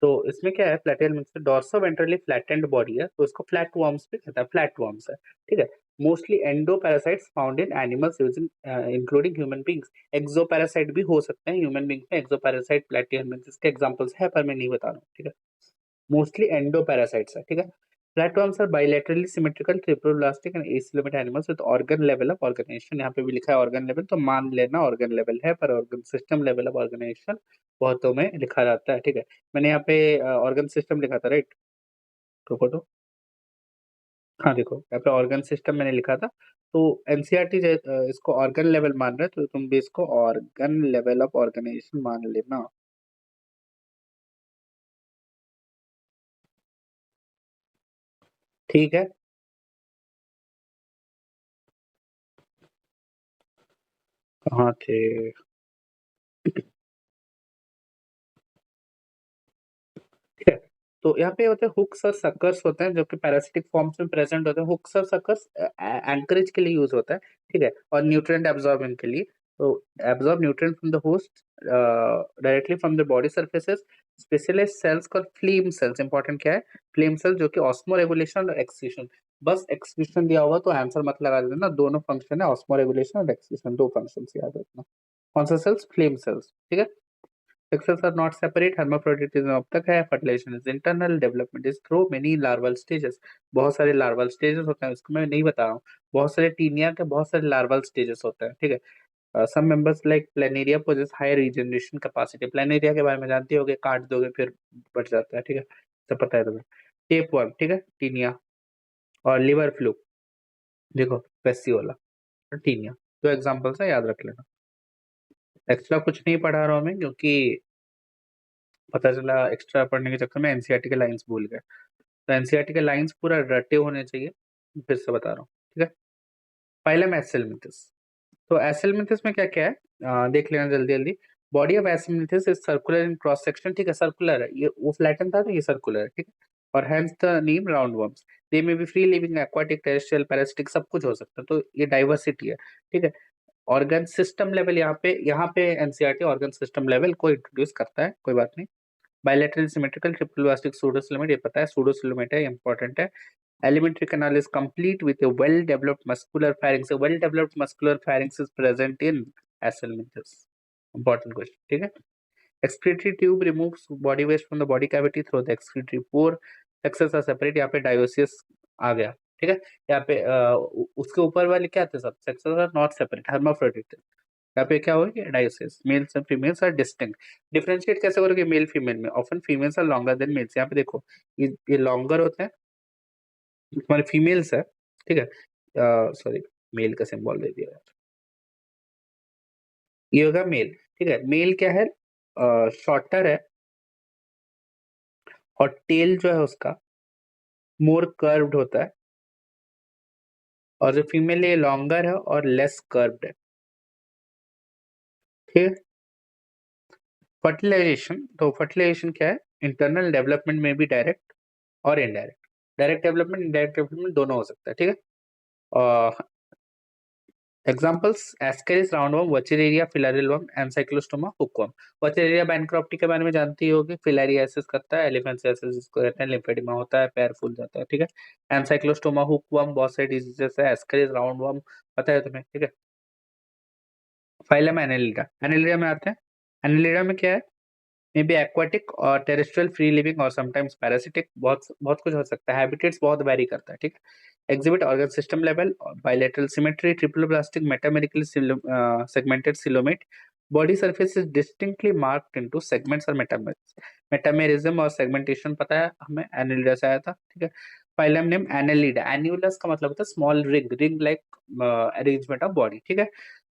तो इसमें क्या है, प्लेटिहेलमिंथस डॉर्सो वेंट्रली फ्लैटेंड बॉडी है, तो इसको फ्लैट वर्म्स भी कहता है, फ्लैट वर्म्स है, ठीक है। Mostly endoparasites found in animals using including human beings. Exo parasite भी हो सकते हैं ह्यूमन बींग्स में, एक्सो पैरासाइट प्लेटिहेलमिंथस के एग्जांपल्स है, पर मैं नहीं बता रहा हूँ, ठीक है। मोस्टली एंडोपैरासाइट्स है, ठीक है। Flatworms are bilaterally symmetrical, triploblastic and acoelomate animals with organ level of organization। यहाँ पे भी लिखा है organ level, तो मान लेना organ level है, पर organ system level of organization बहुतों में लिखा जाता है, ठीक है। मैंने यहाँ पे organ system लिखा था, राइट, देखो तो, हाँ देखो यहाँ पे organ system मैंने लिखा था। तो एनसीईआरटी इसको organ level मान रहे हैं, तो तुम भी इसको organ level of organization मान लेना, ठीक है। कहाँ थे, ठीक है। तो यहाँ पे होते हैं हुक्स और सकर्स होते हैं, जो कि पैरासिटिक फॉर्म्स में प्रेजेंट होते हैं। हुक्स और सकर्स एंकरेज के लिए यूज होता है, ठीक है, और न्यूट्रिएंट एब्जॉर्बिंग के लिए। तो absorb nutrient from the host directly from the body surfaces. Specialized cells called flame cells, important क्या है, फ्लेम सेल, जो कि ऑस्मो रेगुलेशन और एक्सक्रीशन, बस एक्सक्रीशन दिया होगा तो आंसर मत लगा देना, दोनों फंक्शन है, ऑस्मो रेगुलेशन और एक्सक्रीशन, दो फंक्शन याद रखना। कौन सा सेल्स, फ्लेम सेल्स, ठीक है। Sexes are not separate, hermaphroditism अब तक है, fertilization is internal, development is through many larval stages। बहुत सारे larval stages होते हैं, इसको मैं नहीं बता रहा हूँ। बहुत सारे टीनिया के बहुत सारे larval stages होते हैं, ठीक है। Some members like planaria possess high regeneration capacity। planaria के बारे में जानते होगे, काट दोगे फिर बढ़ जाता है, ठीक है, सब पता है तुम्हें। टेप वर्म, ठीक है, टीनिया। और लिवर फ्लू, देखो पेस्सियोला और टीनिया, दो एग्जांपल्स है, याद रख लेना। एक्स्ट्रा कुछ नहीं पढ़ा रहा हूँ मैं, क्योंकि पता चला एक्स्ट्रा पढ़ने के चक्कर में एनसीईआरटी के लाइंस भूल गए। तो एनसीईआरटी के लाइंस पूरा रटे होने चाहिए, फिर से बता रहा हूँ, ठीक है। फाइलम एसेलमिंथस, तो एसेलमिंथस में क्या क्या है, देख लेना जल्दी जल्दी। Body of aschelminthes is circular in cross section, ठीक है, सर्कुलर है, ये वो फ्लैटन था तो ये सर्कुलर है, ठीक है। और hence the name round worms. They may be free living, aquatic, terrestrial, parasitic, सब कुछ हो सकता है, तो ये डाइवर्सिटी है, ठीक है। ऑर्गन सिस्टम लेवल, यहाँ पे एनसीईआरटी ऑर्गन सिस्टम लेवल को इंट्रोड्यूस करता है, कोई बात नहीं। बायलैटरल सिमेट्रिकल ट्रिप्लोब्लास्टिक सूडोसिलोमेट, ये पता है सूडोसिलोमेट है, इंपॉर्टेंट है। Alimentary canal is complete with a well-developed muscular pharynx। A well-developed muscular pharynx is present in Acelminthus। Important question, ठीक है। Excretory tube removes body waste from the body cavity through the excretory pore। Sexes are separate, यहाँ पे dioecious आ गया, ठीक है। यहाँ पे उसके ऊपर वाले क्या थे सब, sexes are not separate, hermaphrodite। यहाँ पे क्या होगा, dioecious, males and females are distinct. Differentiate कैसे करोगे मेल फीमेल में, often females are longer than males. यहाँ पे देखो, ये लॉन्गर होते हैं, तुम्हारे फीमेल्स है, ठीक है, सॉरी, मेल का सिंबल दे दिया यार, ये होगा मेल, ठीक है। मेल क्या है, शॉर्टर है, और टेल जो है उसका मोर कर्व्ड होता है, और जो फीमेल है लॉन्गर है और लेस कर्व्ड है, ठीक है। फर्टिलाइजेशन, तो फर्टिलाइजेशन क्या है, इंटरनल डेवलपमेंट में भी डायरेक्ट और indirect. Direct development, indirect development दोनों हो सकता है, ठीक है। Examples, ascaris roundworm, wuchereria, filarial worm, ancylostoma, hookworm. Wuchereria bancrofti के बारे में जानती होगी, फिलारियासिस करता है, एलिफेंसियासिस जिसको कहते हैं, लिम्फेडिमा होता है, पैर फूल जाता है, ठीक है। एनसाइक्लोस्टोमा, हुकवर्म, बहुत सारे डिजीजेस है। एस्केरिस राउंडवर्म पता है तुम्हें, ठीक है। फाइलम एनेलिडा, एनेलिडा में आते हैं। एनेलिडा में क्या है, मे बी एक्वाटिक और टेरेस्ट्रियल, फ्री लिविंग और समटाइम्स पैरासिटिक, बहुत बहुत कुछ हो सकता है, हैबिटेट्स बहुत वेरी करता है, ठीक है। Exhibit organ system level, bilateral symmetry, triploblastic, metamerically segmented coelomate. Body surface is distinctly marked into segments और मेटामेरिज्म। मेटामेरिज्म और सेगमेंटेशन पता है हमें, एनेलिडा से आया था, ठीक है। फाइलम नेम एनेलिडा, एन्युलस का मतलब होता है small ring, ring like arrangement of body, ठीक है।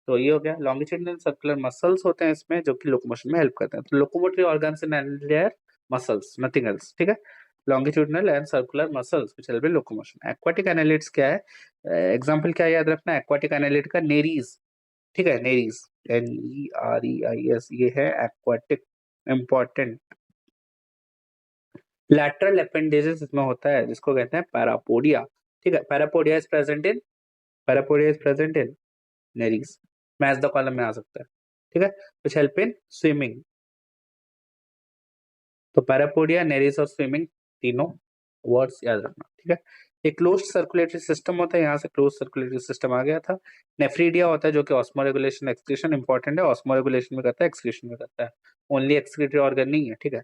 तो ये हो गया। लॉन्गिट्यूडिनल सर्कुलर मसल्स होते हैं इसमें, जो कि लोकोमोशन में हेल्प करते हैं। तो locomotory organs in animal muscles, nothing else, ठीक है। Longitudinal and circular muscles which help in locomotion. Aquatic annelids क्या है, एग्जांपल क्या याद रखना, एक्वाटिक एनालिट का नेरीज, ठीक है, नेरीज, NEREIS, ये है एक्वाटिक, इंपॉर्टेंट। लैटरल अपेंडेजेस इसमें होता है जिसको कहते हैं पैरापोडिया, ठीक है। Parapodia is present in Nereis, match the column में आ सकता है, ठीक है। विच हेल्प इन स्विमिंग, तो पैरापोडिया, नेरीज और स्विमिंग तीनों वर्ड्स याद रखना, ठीक है। एक क्लोज सर्कुलेटरी सिस्टम होता है, यहाँ से क्लोज सर्कुलेटरी सिस्टम आ गया था। नेफ्रीडिया होता है जो कि ऑस्मोरेगुलेशन एक्सक्रीशन इंपॉर्टेंट है, ऑस्मोरेगुलेशन में करता है, एक्सक्रीशन में करता है, ओनली एक्सक्रीटरी ऑर्गन नहीं है, ठीक है।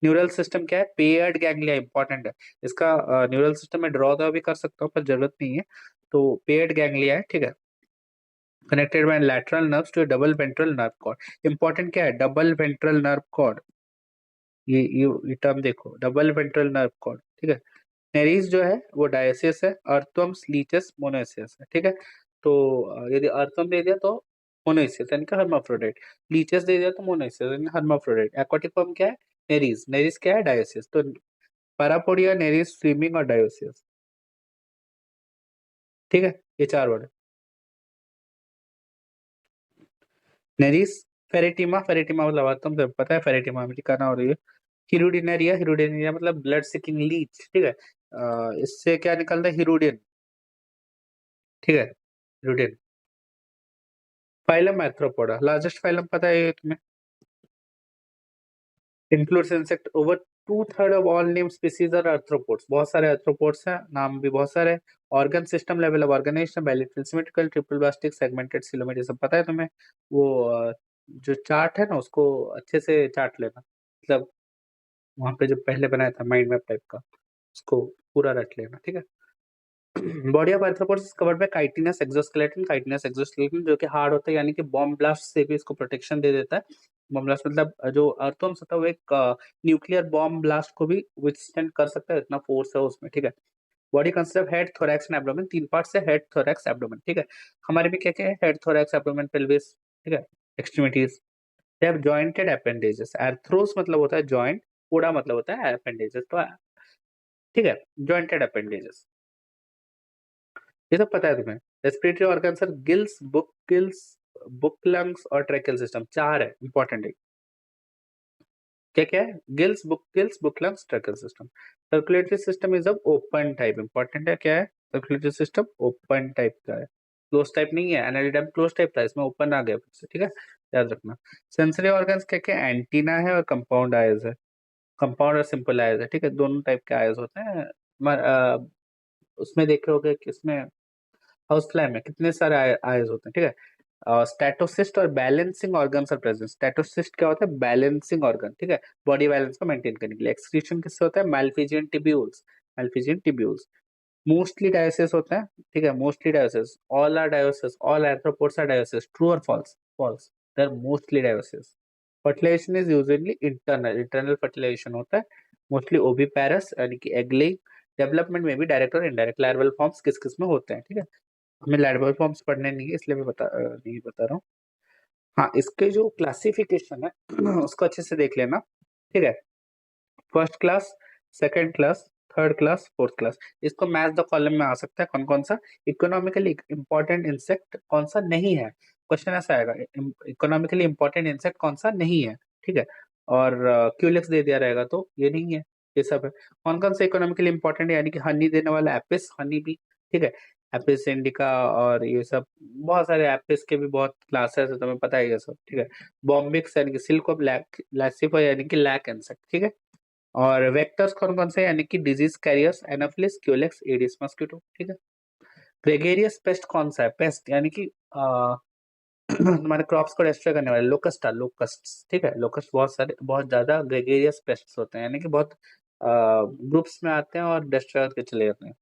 न्यूरल सिस्टम क्या है, पेयर्ड गैंग्लिया इंपॉर्टेंट है इसका। न्यूरल सिस्टम में ड्रॉ भी कर सकता हूँ पर जरूरत नहीं है, तो पेयर्ड गैंग्लिया है, ठीक है। Connected by lateral nerves to double ventral nerve cord, important क्या है, डबल वेंट्रल नर्व कॉर्ड, ये टर्म देखो, डबल वेंट्रल नर्व कॉर्ड, ठीक है। नेरीज जो है वो डायसिस है, अर्थवर्म्स लीचेस मोनोइसियस है, ठीक है। तो यदि अर्थवर्म दे दिया तो मोनोइसियस यानी कि हर्माफ्रोडाइट, लीचेस दे दिया तो मोनोइसियस यानी हर्माफ्रोडाइट। एक्वाटिक फॉर्म क्या है, नेरीज, नेरीज क्या है, डायसिस। तो पैरापोडिया, नेरीज, स्विमिंग और डायोसियस, ठीक है। ये चार वर्ड। नेरीज, फेरेटिमा, फेरेटिमा मतलब तुम पता है फेरेटिमा में क्या ना हो रही है, हिरुडिनेरिया, हिरुडिनेरिया मतलब ब्लड सिकिंग लीच, ठीक है। इससे क्या निकलता है, हिरुडिन, ठीक है, hirudin. Phylum arthropoda, largest phylum पता है ये तुम्हें, includes insect, over 2/3 of all name species are arthropods, बहुत सारे आर्थ्रोपोड्स हैं, नाम भी बहुत सारे। Organ system level of organisation, bilateral symmetrical, triple blastic, segmented, coelomate, ये सब पता है तुम्हें। वो जो चार्ट है ना उसको अच्छे से चार्ट लेना, मतलब वहां पे जो पहले बनाया था माइंड मैप टाइप का, उसको पूरा रट लेना, ठीक है। Body of arthropods is covered by chitinous exoskeleton, chitinous exoskeleton जो कि हार्ड होता है, यानी कि बॉम्ब ब्लास्ट से भी इसको प्रोटेक्शन दे देता है। बॉम्ब ब्लास्ट मतलब जो अर्थवर्म्स होता है वो एक न्यूक्लियर बॉम्ब ब्लास्ट को भी विथस्टैंड कर सकता है, इतना फोर्स है उसमें, ठीक है। Body consist of head, thorax and abdomen, तीन पार्ट से, हेड, थोरैक्स, एब्डोमेन, ठीक है। हमारे में क्या क्या है, हेड, थोरैक्स, एब्डोमेन, पेल्विस, ठीक है, extremities. They have jointed appendages, Arthros मतलब होता है जॉइंट, पोडा मतलब होता है अपेंडेजेस, तो ठीक है, जॉइंटेड अपेंडेजेस, ये तो पता है तुम्हें। Respiratory organ sir, gills, book lungs और ट्रैकियल सिस्टम, चार है, इंपॉर्टेंट है। क्या क्या है, gills, book lungs, tracheal system. Circulatory system is of open type, important है, क्या है, सर्कुलेटरी सिस्टम ओपन टाइप का है, क्लोज टाइप नहीं है। एनालिडम क्लोज टाइप था, इसमें ओपन आ गया फिर से, ठीक है, याद रखना। सेंसरी ऑर्गन्स क्या क्या, एंटीना है और कंपाउंड आयज है, कंपाउंड और सिंपल आयज है, ठीक है, दोनों टाइप के आयज होते हैं। उसमें देखे होगे कि इसमें हाउस फ्लाई में कितने सारे आयज होते हैं, ठीक है। स्टैटोसिस्ट और balancing organs are present, statocyst क्या होता है, बैलेंसिंग ऑर्गन, ठीक है, बॉडी बैलेंस को मेंटेन करने के लिए। एक्सक्रीशन किससे होता है, malpighian tubules, malpighian tubules. Mostly dioecious होता है, ठीक है, mostly dioecious, all are dioecious, all arthropods are dioecious, true और false, false, they are mostly dioecious. Fertilisation is usually internal, internal fertilisation होता है, मोस्टली ओविपेरस यानी कि एग लेइंग। डेवलपमेंट में भी डायरेक्ट और इनडायरेक्ट लार्वल फॉर्म्स किस किस में होते हैं, ठीक है। हमें लार्वल फॉर्म्स पढ़ने नहीं है इसलिए मैं नहीं बता रहा हूँ। हाँ, इसके जो क्लासिफिकेशन है उसको अच्छे से देख लेना, ठीक है। First class, second class, third class, fourth class, इसको मैच द कॉलम में आ सकता है कौन कौन सा। इकोनॉमिकली इंपॉर्टेंट इंसेक्ट कौन सा नहीं है, क्वेश्चन ऐसा आएगा, इकोनॉमिकली इंपॉर्टेंट इंसेक्ट कौन सा नहीं है, ठीक है। और क्यूलेक्स दे दिया रहेगा तो ये नहीं है, ये सब है। कौन कौन सा इकोनॉमिकली इंपॉर्टेंट है, यानी कि हनी देने वाला एपिस, हनी भी, ठीक है, एपिस इंडिका और ये सब, बहुत सारे एपिस के भी बहुत क्लासेस है, तुम्हें पता है ये सब, ठीक है। बॉम्बिक्स यानी कि सिल्क ऑफ लैसिफर यानी कि लैक इंसेक्ट, ठीक है। और वेक्टर्स कौन कौन से, यानी कि disease carriers, Anopheles, Culex, Aedes mosquito, ठीक है। ग्रेगेरियस पेस्ट कौन सा है, पेस्ट यानी कि तुम्हारे क्रॉप्स को डिस्ट्रॉय करने वाले, लोकस्ट, लोकस्ट, ठीक है, लोकस्ट बहुत सारे, बहुत ज्यादा ग्रेगेरियस पेस्ट होते हैं, यानी कि बहुत ग्रुप्स में आते हैं और डिस्ट्रॉय करके चले जाते हैं,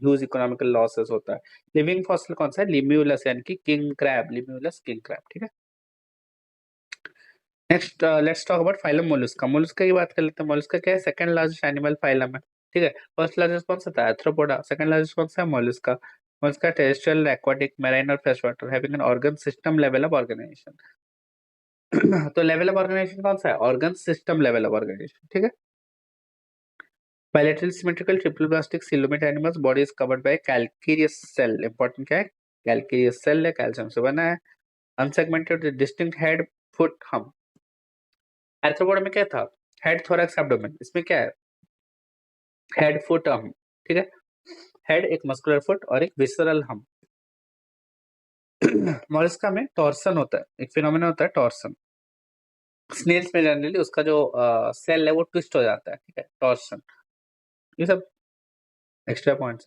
ह्यूज इकोनॉमिकल लॉसेस होता है। लिविंग फॉसिल कौन सा है, लिम्यूलस यानी कि king crab, Limulus king crab, ठीक है। Next let's talk about phylum Mollusca, Mollusca की बात कर लेते हैं। मोलस्का क्या है, सेकंड लार्जेस्ट एनिमल फाइलम है, ठीक है। फर्स्ट लार्जेस्ट कौन सा था, आर्थ्रोपोडा, सेकंड लार्जेस्ट कौन सा है, mollusca. Mollusca terrestrial, aquatic, marine और fresh water, having an organ system level of organisation. तो लेवल ऑफ ऑर्गेनाइजेशन कौन सा है, organ system level of organisation, ठीक है। bilateral symmetrical triple plastic coelomate animals body is covered by calcareous cell, important क्या है, calcareous cell है, calcium से बना है। अनसेगमेंटेड डिस्टिंक्ट हेड, फुट, हम। आर्थ्रोपोडा में क्या था, हेड, थोरैक्स, एब्डोमेन, इसमें क्या है, हेड, फुट, हम, ठीक है। हेड एक मस्कुलर फुट और एक विसरल हम। मोलस्का में टॉर्सन होता है, एक फिनोमेना होता है टॉर्सन। स्नेल्स में जनरली उसका जो सेल है वो ट्विस्ट हो जाता है, ठीक है, टॉर्सन। ये सब extra points.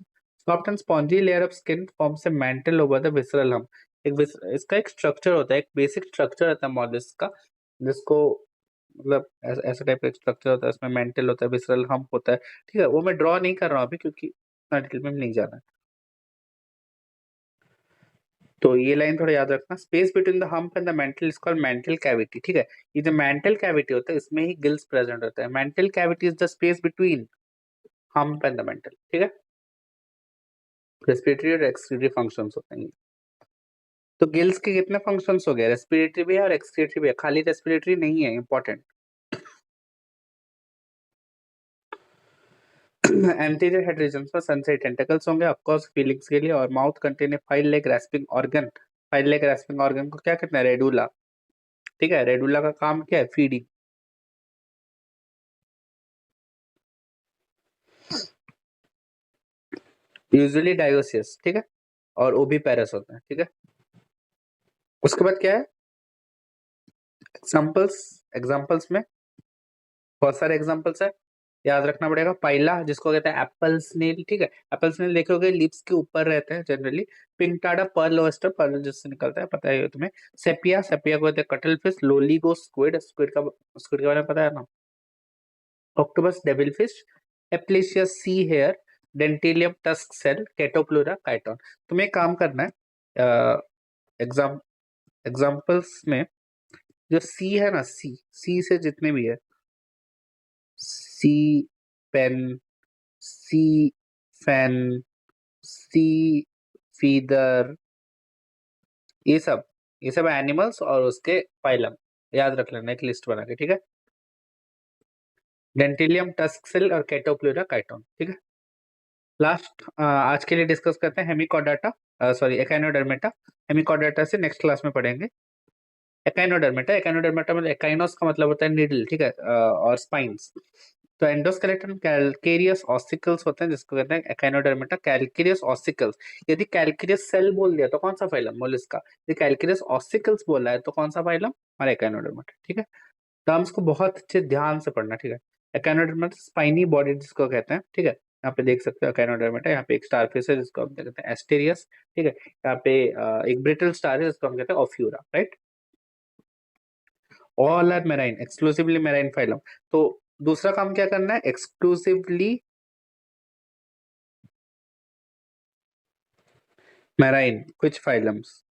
Soft and spongy layer of skin forms a mantle over the visceral hump. इसका एक स्ट्रक्चर होता है, एक बेसिक स्ट्रक्चर होता है मॉलस्क का, जिसको मतलब ऐसा टाइप का स्ट्रक्चर होता है, उसमें मेंटल होता है, विसरल हम्प होता है, ठीक है। वो मैं ड्रॉ नहीं कर रहा हूँ अभी क्योंकि इतना डिटेल में नहीं जाना है। तो ये लाइन थोड़ा याद रखना, space between the hump and the mental is called mantle cavity, ठीक है। ये जो मेंटल कैविटी होता है इसमें ही गिल्स प्रेजेंट होता है। Mantle cavity is the space between hump and the mental, ठीक है। रेस्पिरेटरी और एक्सक्रीटरी फंक्शंस होते हैं। तो गिल्स के कितने फंक्शंस हो गए, रेस्पिरेटरी भी है और एक्सक्रीटरी भी है, खाली रेस्पिरेटरी नहीं है, इंपॉर्टेंट। एंटीरियर हेड रीजन पर सनसाइड टेंटिकल्स होंगे ऑफ कोर्स फीलिंग्स के लिए, और mouth contain a five leg respiring organ. Five leg respiring organ को क्या कहते हैं, रेडुला, ठीक है। रेडुला का काम क्या है, फीडिंग। यूजुअली डायोसियस, ठीक है, और ओबी पैरस होते हैं, ठीक है। उसके बाद क्या है, एग्जांपल्स। एग्जांपल्स में बहुत सारे एग्जांपल्स है, याद रखना पड़ेगा। पहला जिसको कहते हैं एप्पल स्नेल, ठीक है। एप्पल स्नेल देखोगे लिप्स के ऊपर रहते हैं generally. Pinctada Perl oyster, Perl जिससे निकलता है, पता है तुम्हें। सेपिया, सेपिया को कहते हैं cuttle fish. Loligo squid, squid के बारे में पता है ना। Octopus devil fish. Aplysia sea hare. Dentalium tusk shell. Chaetopleura chiton. तुम्हें एक काम करना है, एग्जाम एग्जाम्पल्स में जो सी है ना, सी से जितने भी है, सी पेन, सी फैन, सी फीदर, ये सब एनिमल्स और उसके फाइलम याद रख लेना, एक लिस्ट बना के, ठीक है। डेंटिलियम टस्क सेल और कैटोप्लूरा काइटोन, ठीक है। लास्ट आज के लिए डिस्कस करते हैं हेमिकॉर्डाटा, सॉरी एकाइनोडर्मेटा। हेमिकॉर्डाटा से नेक्स्ट क्लास में पढ़ेंगे। एकाइनोडर्मेटा, एकाइनोडर्मेटा मतलब एकाइनोस का मतलब होता है निडल, ठीक है, और स्पाइंस। तो एंडोस्केलेटन कैलकेरियस ऑसिकल्स होते हैं, जिसको कहते हैं एकाइनोडर्मेटा कैलकेरियस ऑसिकल्स। यदि कैलकेरियस सेल बोल दिया तो कौन सा फाइलम, मोलस्का। यदि कैलकेरियस ऑसिकल्स बोला है तो कौन सा फाइलम, हमारा एकाइनोडर्मेटा, ठीक है। टर्म्स को बहुत अच्छे ध्यान से पढ़ना, ठीक है। एकाइनोडर्मेटा स्पाइनी बॉडी जिसको कहते हैं, ठीक है। यहाँ पे देख सकते हो एकाइनोडर्मेटा, यहाँ पे एक स्टारफिश है जिसको हम कहते हैं एस्टेरियस, ठीक है। यहाँ पे एक ब्रिटल स्टार है जिसको हम कहते हैं ophiura, right. All are marine, exclusively marine phylum. तो दूसरा काम क्या करना है, एक्सक्लूसिवली मेराइन, कुछ फाइलम्स।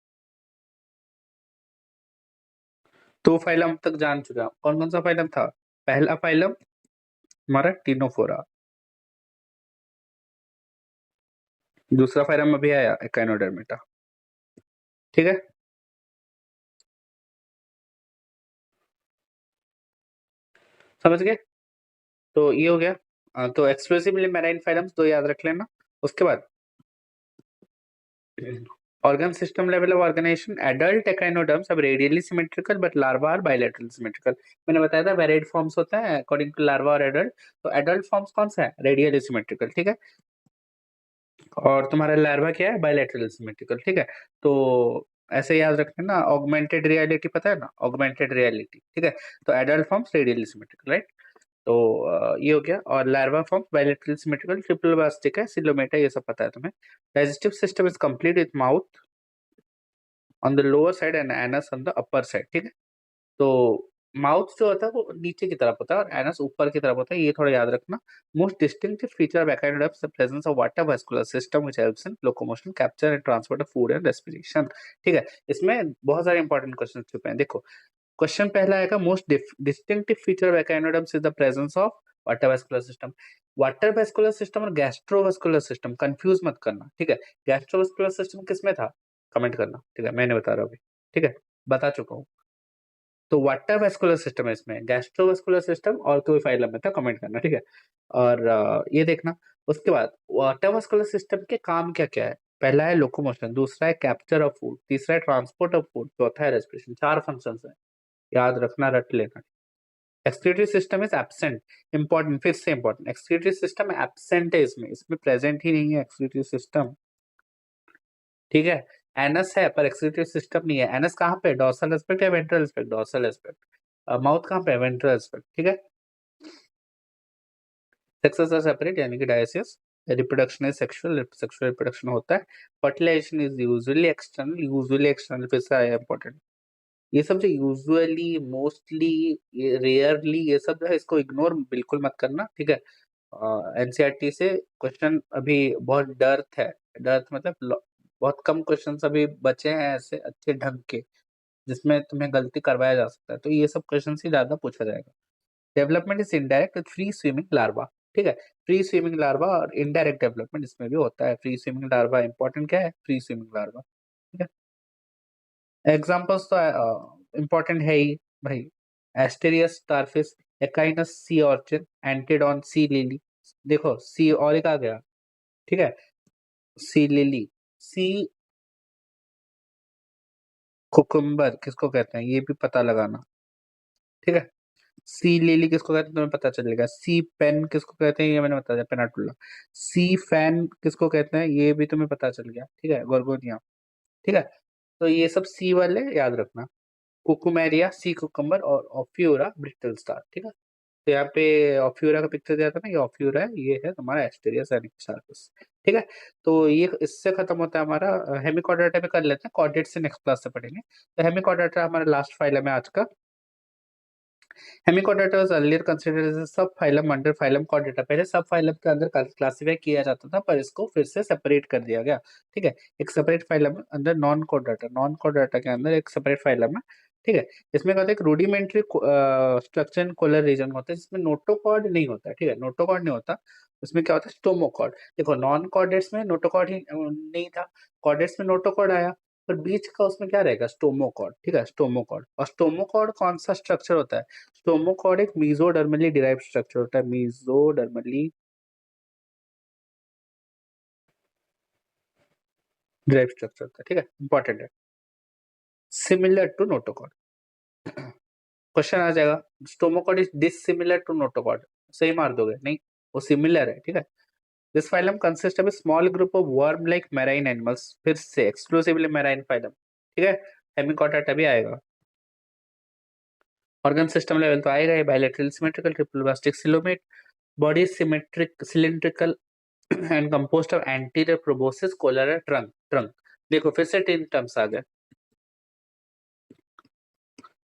तो फाइलम तक जान चुका, कौन कौन सा फाइलम था। पहला फाइलम हमारा टीनोफोरा, दूसरा फाइलम अभी आया एकाइनोडर्मेटा, ठीक है। समझ गए, तो ये हो गया। तो एक्सक्लूसिवली मेराइन फाइलम्स दो याद रख लेना। उसके बाद organ system level of organisation, adult echinoderms अब radially symmetrical but larva are bilateral symmetrical. मैंने बताया था वेरिएड फॉर्म्स होता है अकॉर्डिंग टू लार्वा और एडल्ट। तो एडल्ट फॉर्म्स कौन सा है, रेडियली सिमेट्रिकल, ठीक है। और तुम्हारा लार्वा क्या है, बायलैटरल सिमेट्रिकल, ठीक है। तो ऐसे याद रखना ना, ऑगमेंटेड रियलिटी पता है ना, ऑगमेंटेड रियलिटी, ठीक है। तो adult forms radially symmetrical, right. तो ये हो गया। और larva form bilateral symmetrical, triple blastic है, सिलोमेटा, ये सब पता है तुम्हें। Digestive system is complete with mouth on the lower side and anus on the upper side, ठीक है। तो माउथ जो होता है वो नीचे की तरफ होता है और एनस ऊपर की तरफ होता है, ये थोड़ा याद रखना। Most distinctive feature of echinoderms the presence of water vascular system which helps in locomotion, capture and transport of food and respiration, ठीक है। इसमें बहुत सारे इंपॉर्टेंट क्वेश्चन छुपे हैं, देखो। क्वेश्चन पहला आएगा, most distinctive feature of echinoderms is the presence of water vascular system. Water vascular system और गैस्ट्रोवास्कुलर सिस्टम कंफ्यूज मत करना, ठीक है। गैस्ट्रोवास्कुलर सिस्टम किसमें था, कमेंट करना, ठीक है, मैंने बता रहा हूँ अभी, ठीक है, बता चुका हूँ। तो वाटर वेस्कुलर सिस्टम है इसमें, गैस्ट्रोवेस्कुलर सिस्टम और कोई फाइलम में था, कमेंट करना, ठीक है। और ये देखना। उसके बाद वाटर वेस्कुलर सिस्टम के काम क्या क्या है, पहला है लोकोमोशन, दूसरा है कैप्चर ऑफ फूड, तीसरा है ट्रांसपोर्ट ऑफ फूड, चौथा है रेस्पिरेशन। चार फंक्शंस है, याद रखना, रट लेना। Excretory system is absent, important, फिर से इंपॉर्टेंट, एक्सक्रीटरी सिस्टम एब्सेंट है, इसमें प्रेजेंट ही नहीं है एक्सक्रीटरी सिस्टम, ठीक है। एनस है पर एक्सक्रीटरी सिस्टम नहीं है। एनस कहाँ पे, डोर्सल एस्पेक्ट या ventral aspect, dorsal aspect. Mouth कहाँ पे, वेंट्रल एस्पेक्ट, ठीक है। सेक्सेस आर सेपरेट, यानी कि diocese, reproduction is sexual, sexual reproduction होता है। फर्टिलाइजेशन इज यूजुअली एक्सटर्नल, फिर से आया इंपॉर्टेंट। ये सब जो यूजुअली, मोस्टली, रेयरली, ये सब जो है इसको इग्नोर बिल्कुल मत करना, ठीक है। एनसीईआरटी से क्वेश्चन अभी बहुत डर्थ है, डर्थ मतलब बहुत कम क्वेश्चंस अभी बचे हैं ऐसे अच्छे ढंग के जिसमें तुम्हें गलती करवाया जा सकता है, तो ये सब क्वेश्चन ही ज्यादा पूछा जाएगा। Development is indirect with free swimming larva, ठीक है। फ्री स्विमिंग लार्वा और इनडायरेक्ट डेवलपमेंट इसमें भी होता है। फ्री स्विमिंग लार्वा इंपॉर्टेंट क्या है, फ्री स्विमिंग लार्वा, ठीक है। एग्जाम्पल्स तो इंपॉर्टेंट है ही भाई, एस्टेरियस स्टारफिश, एकाइनस सी ऑर्चिन, एंटीडॉन सी लिली, देखो सी और एक आ गया, ठीक है, सी लिली, सी कुकुम्बर किसको कहते हैं ये भी पता लगाना, ठीक है। सी लिली किसको कहते हैं तुम्हें पता चलेगा। सी पेन किसको कहते हैं ये मैंने बता दिया, पेनाटुल्ला। सी फैन किसको कहते हैं ये भी तुम्हें पता चल गया, ठीक है, गोर्गोनिया, ठीक है। तो ये सब सी वाले याद रखना, कुकुमेरिया, सी कुकुम्बर और ऑफ्यूरा ब्रिटल स्टार, ठीक है। तो यहाँ पे ऑफ्यूरा का पिक्चर दिया था ना, ये ऑफ्यूरा है, ये है तुम्हारा एस्टेरिया सैनिक्सार्कस, ठीक है। तो ये इससे खत्म होता है हमारा। हेमिकॉर्डाटा पे कर लेते हैं, कॉर्डेट से नेक्स्ट क्लास से पढ़ेंगे। तो हेमिकॉर्डाटा हमारा लास्ट फाइलम है आज का। Hemichordata was earlier considered as a sub phylum under phylum Chordata, पहले सब फाइलम के अंदर क्लासिफाई किया जाता था पर इसको फिर से सेपरेट कर दिया गया, ठीक है। एक सेपरेट फाइलम अंदर नॉन कॉर्डेटा, नॉन कॉर्डेटा के अंदर एक सेपरेट फाइलम है, ठीक है। इसमें कहते हैं एक rudimentary structure in collar region होता है जिसमें नोटोकॉर्ड नहीं होता है, ठीक है, नोटोकॉर्ड नहीं होता। उसमें क्या होता है, स्टोमोकॉर्ड। देखो नॉन कॉर्डेट्स में नोटोकॉर्ड ही नहीं था, कॉर्डेट्स में नोटोकॉर्ड आया, पर बीच का उसमें क्या रहेगा, स्टोमोकॉर्ड, ठीक है, स्टोमोकॉर्ड। और स्टोमोकॉर्ड कौन सा स्ट्रक्चर होता है, स्टोमोकॉर्ड एक मीजोडर्मली डिराइव्ड स्ट्रक्चर होता है, मीजोडर्मली डिराइव्ड स्ट्रक्चर होता है, ठीक है, इंपॉर्टेंट है, सिमिलर टू नोटोकॉर्ड। क्वेश्चन आ जाएगा, stomochord is dissimilar to notochord, सही मार दोगे, नहीं वो सिमिलर है, ठीक है। This phylum consist of a small group of worm like marine animals, फिर से एक्सक्लूसिवली मैराइन फाइलम, ठीक है। हेमिकॉर्डाटा भी आएगा। ऑर्गन सिस्टम लेवल तो आएगा, bilateral symmetrical triple blastic coelomate, body symmetric cylindrical and composed of anterior proboscis collar trunk, trunk देखो फिर से तीन टर्म्स आ गए।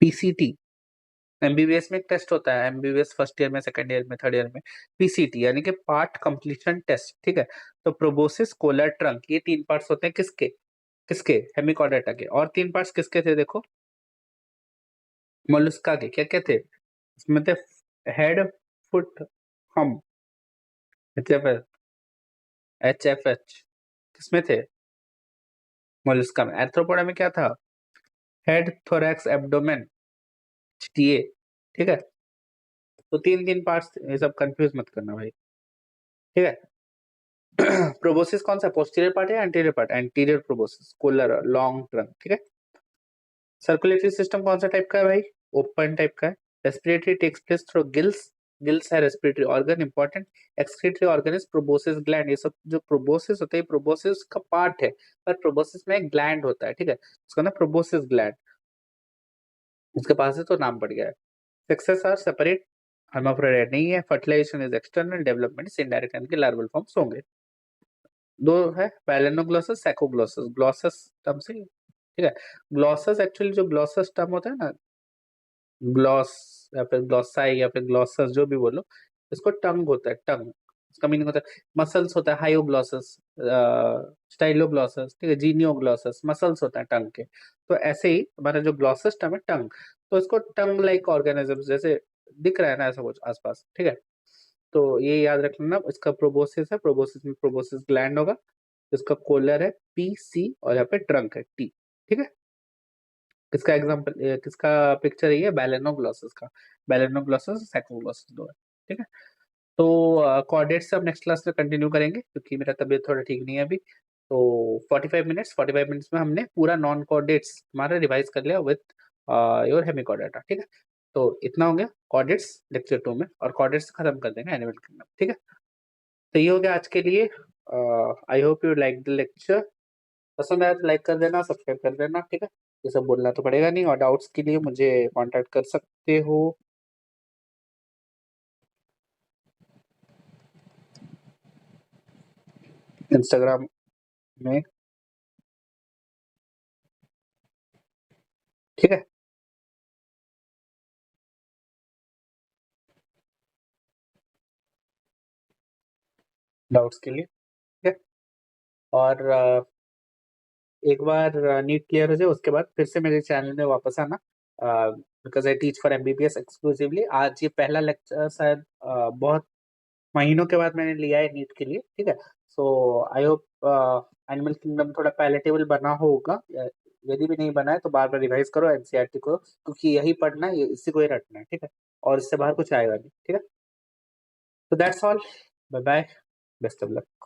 पीसीटी एमबीबीएस में एक टेस्ट होता है, एमबीबीएस फर्स्ट ईयर में, सेकंड ईयर में, थर्ड ईयर में, पीसीटी यानी कि पार्ट कंप्लीशन टेस्ट, ठीक है। तो प्रोबोसिस कोलर ट्रंक ये तीन पार्ट्स होते हैं किसके, किसके, हेमिकॉर्डाटा के। और तीन पार्ट्स किसके थे देखो, मोलस्का के, क्या क्या थे इसमें थे, हेड, फुट, हम, एच एफ एच, किसमें थे, मोलस्का में। एर्थ्रोपोडा में क्या था, हेड, थोरैक्स, एब्डोमेन, टीए, ठीक है। तो तीन तीन पार्ट्स, ये सब कंफ्यूज मत करना भाई, ठीक है। प्रोबोसिस कौन सा, पोस्टीरियर पार्ट है anterior part, anterior proboscis, collar long trunk, ठीक है। सर्कुलेटरी सिस्टम कौन सा टाइप का है भाई, ओपन टाइप का है। Respiratory takes place through gills, gills है respiratory organ, important. Excretory organ is proboscis gland, ये सब जो प्रोबोसिस होता है प्रोबोसिस का पार्ट है, पर प्रोबोसिस में एक ग्लैंड होता है, ठीक है, उसका ना प्रोबोसिस ग्लैंड, उसके पास है तो नाम पड़ गया है। सेक्सेस आर सेपरेट, हर्माफ्रोडाइट नहीं है। Fertilization is external, development is indirect, यानी कि लार्वल फॉर्म्स होंगे। दो है, पैलेनोग्लोसस, सैकोग्लोसस, ग्लोसस टर्म से, ठीक है। ग्लोसस एक्चुअली जो ग्लोसस टर्म होता है ना, ग्लॉस या फिर ग्लॉसाई या फिर ग्लॉसस जो भी बोलो, इसको टंग होता है, टंग, इसका मीनिंग होता है मसल्स होता है, हाइयोग्लॉसस, स्टाइलोग्लॉसस, ठीक है, जीनियोग्लॉसस, मसल्स होता है टंग के। तो ऐसे ही हमारा जो ग्लॉसस टर्म है टंग, तो इसको टंग लाइक ऑर्गेनिज्म जैसे दिख रहा है ना ऐसा कुछ आसपास, ठीक है। तो ये याद रख लेना, इसका प्रोबोसिस है, प्रोबोसिस में प्रोबोसिस ग्लैंड होगा, इसका कोलर है पी सी और यहाँ पे ट्रंक है टी, ठीक है। किसका एग्जांपल, किसका पिक्चर है ये, बैलेनोग्लॉसस का, बैलेनोग्लॉसस सैकोग्लॉसस दो है, ठीक है। तो कॉर्डेट से हम नेक्स्ट क्लास में कंटिन्यू करेंगे क्योंकि मेरा तबीयत थोड़ा ठीक नहीं है अभी। तो 45 मिनट्स में हमने पूरा नॉन कॉर्डेट्स हमारा रिवाइज कर लिया विथ योर हेमिकॉर्डेटा, ठीक है। तो इतना हो गया कॉर्डेट्स लेक्चर 2 में, और कॉर्डेट्स खत्म कर देंगे एनिमल किंगडम, ठीक है। तो ये हो गया आज के लिए। I hope you like the lecture. पसंद आया तो लाइक कर देना, सब्सक्राइब कर देना, ठीक है। ये सब बोलना तो पड़ेगा नहीं, और डाउट्स के लिए मुझे कांटेक्ट कर सकते हो इंस्टाग्राम में, ठीक है। डाउट्स के लिए, ठीक है। और एक बार नीट क्लियर हो जाए उसके बाद फिर से मेरे चैनल में वापस आना, because I teach for MBBS exclusively. आज ये पहला लेक्चर शायद बहुत महीनों के बाद मैंने लिया है नीट के लिए, ठीक है। सो आई होप एनिमल किंगडम थोड़ा पैलेटेबल बना होगा, यदि भी नहीं बना है तो बार बार रिवाइज करो एनसीईआरटी को, क्योंकि यही पढ़ना है, इसी को ही रटना है, ठीक है। और इससे बाहर कुछ आएगा नहीं, ठीक है। तो that's all, bye bye, best of luck.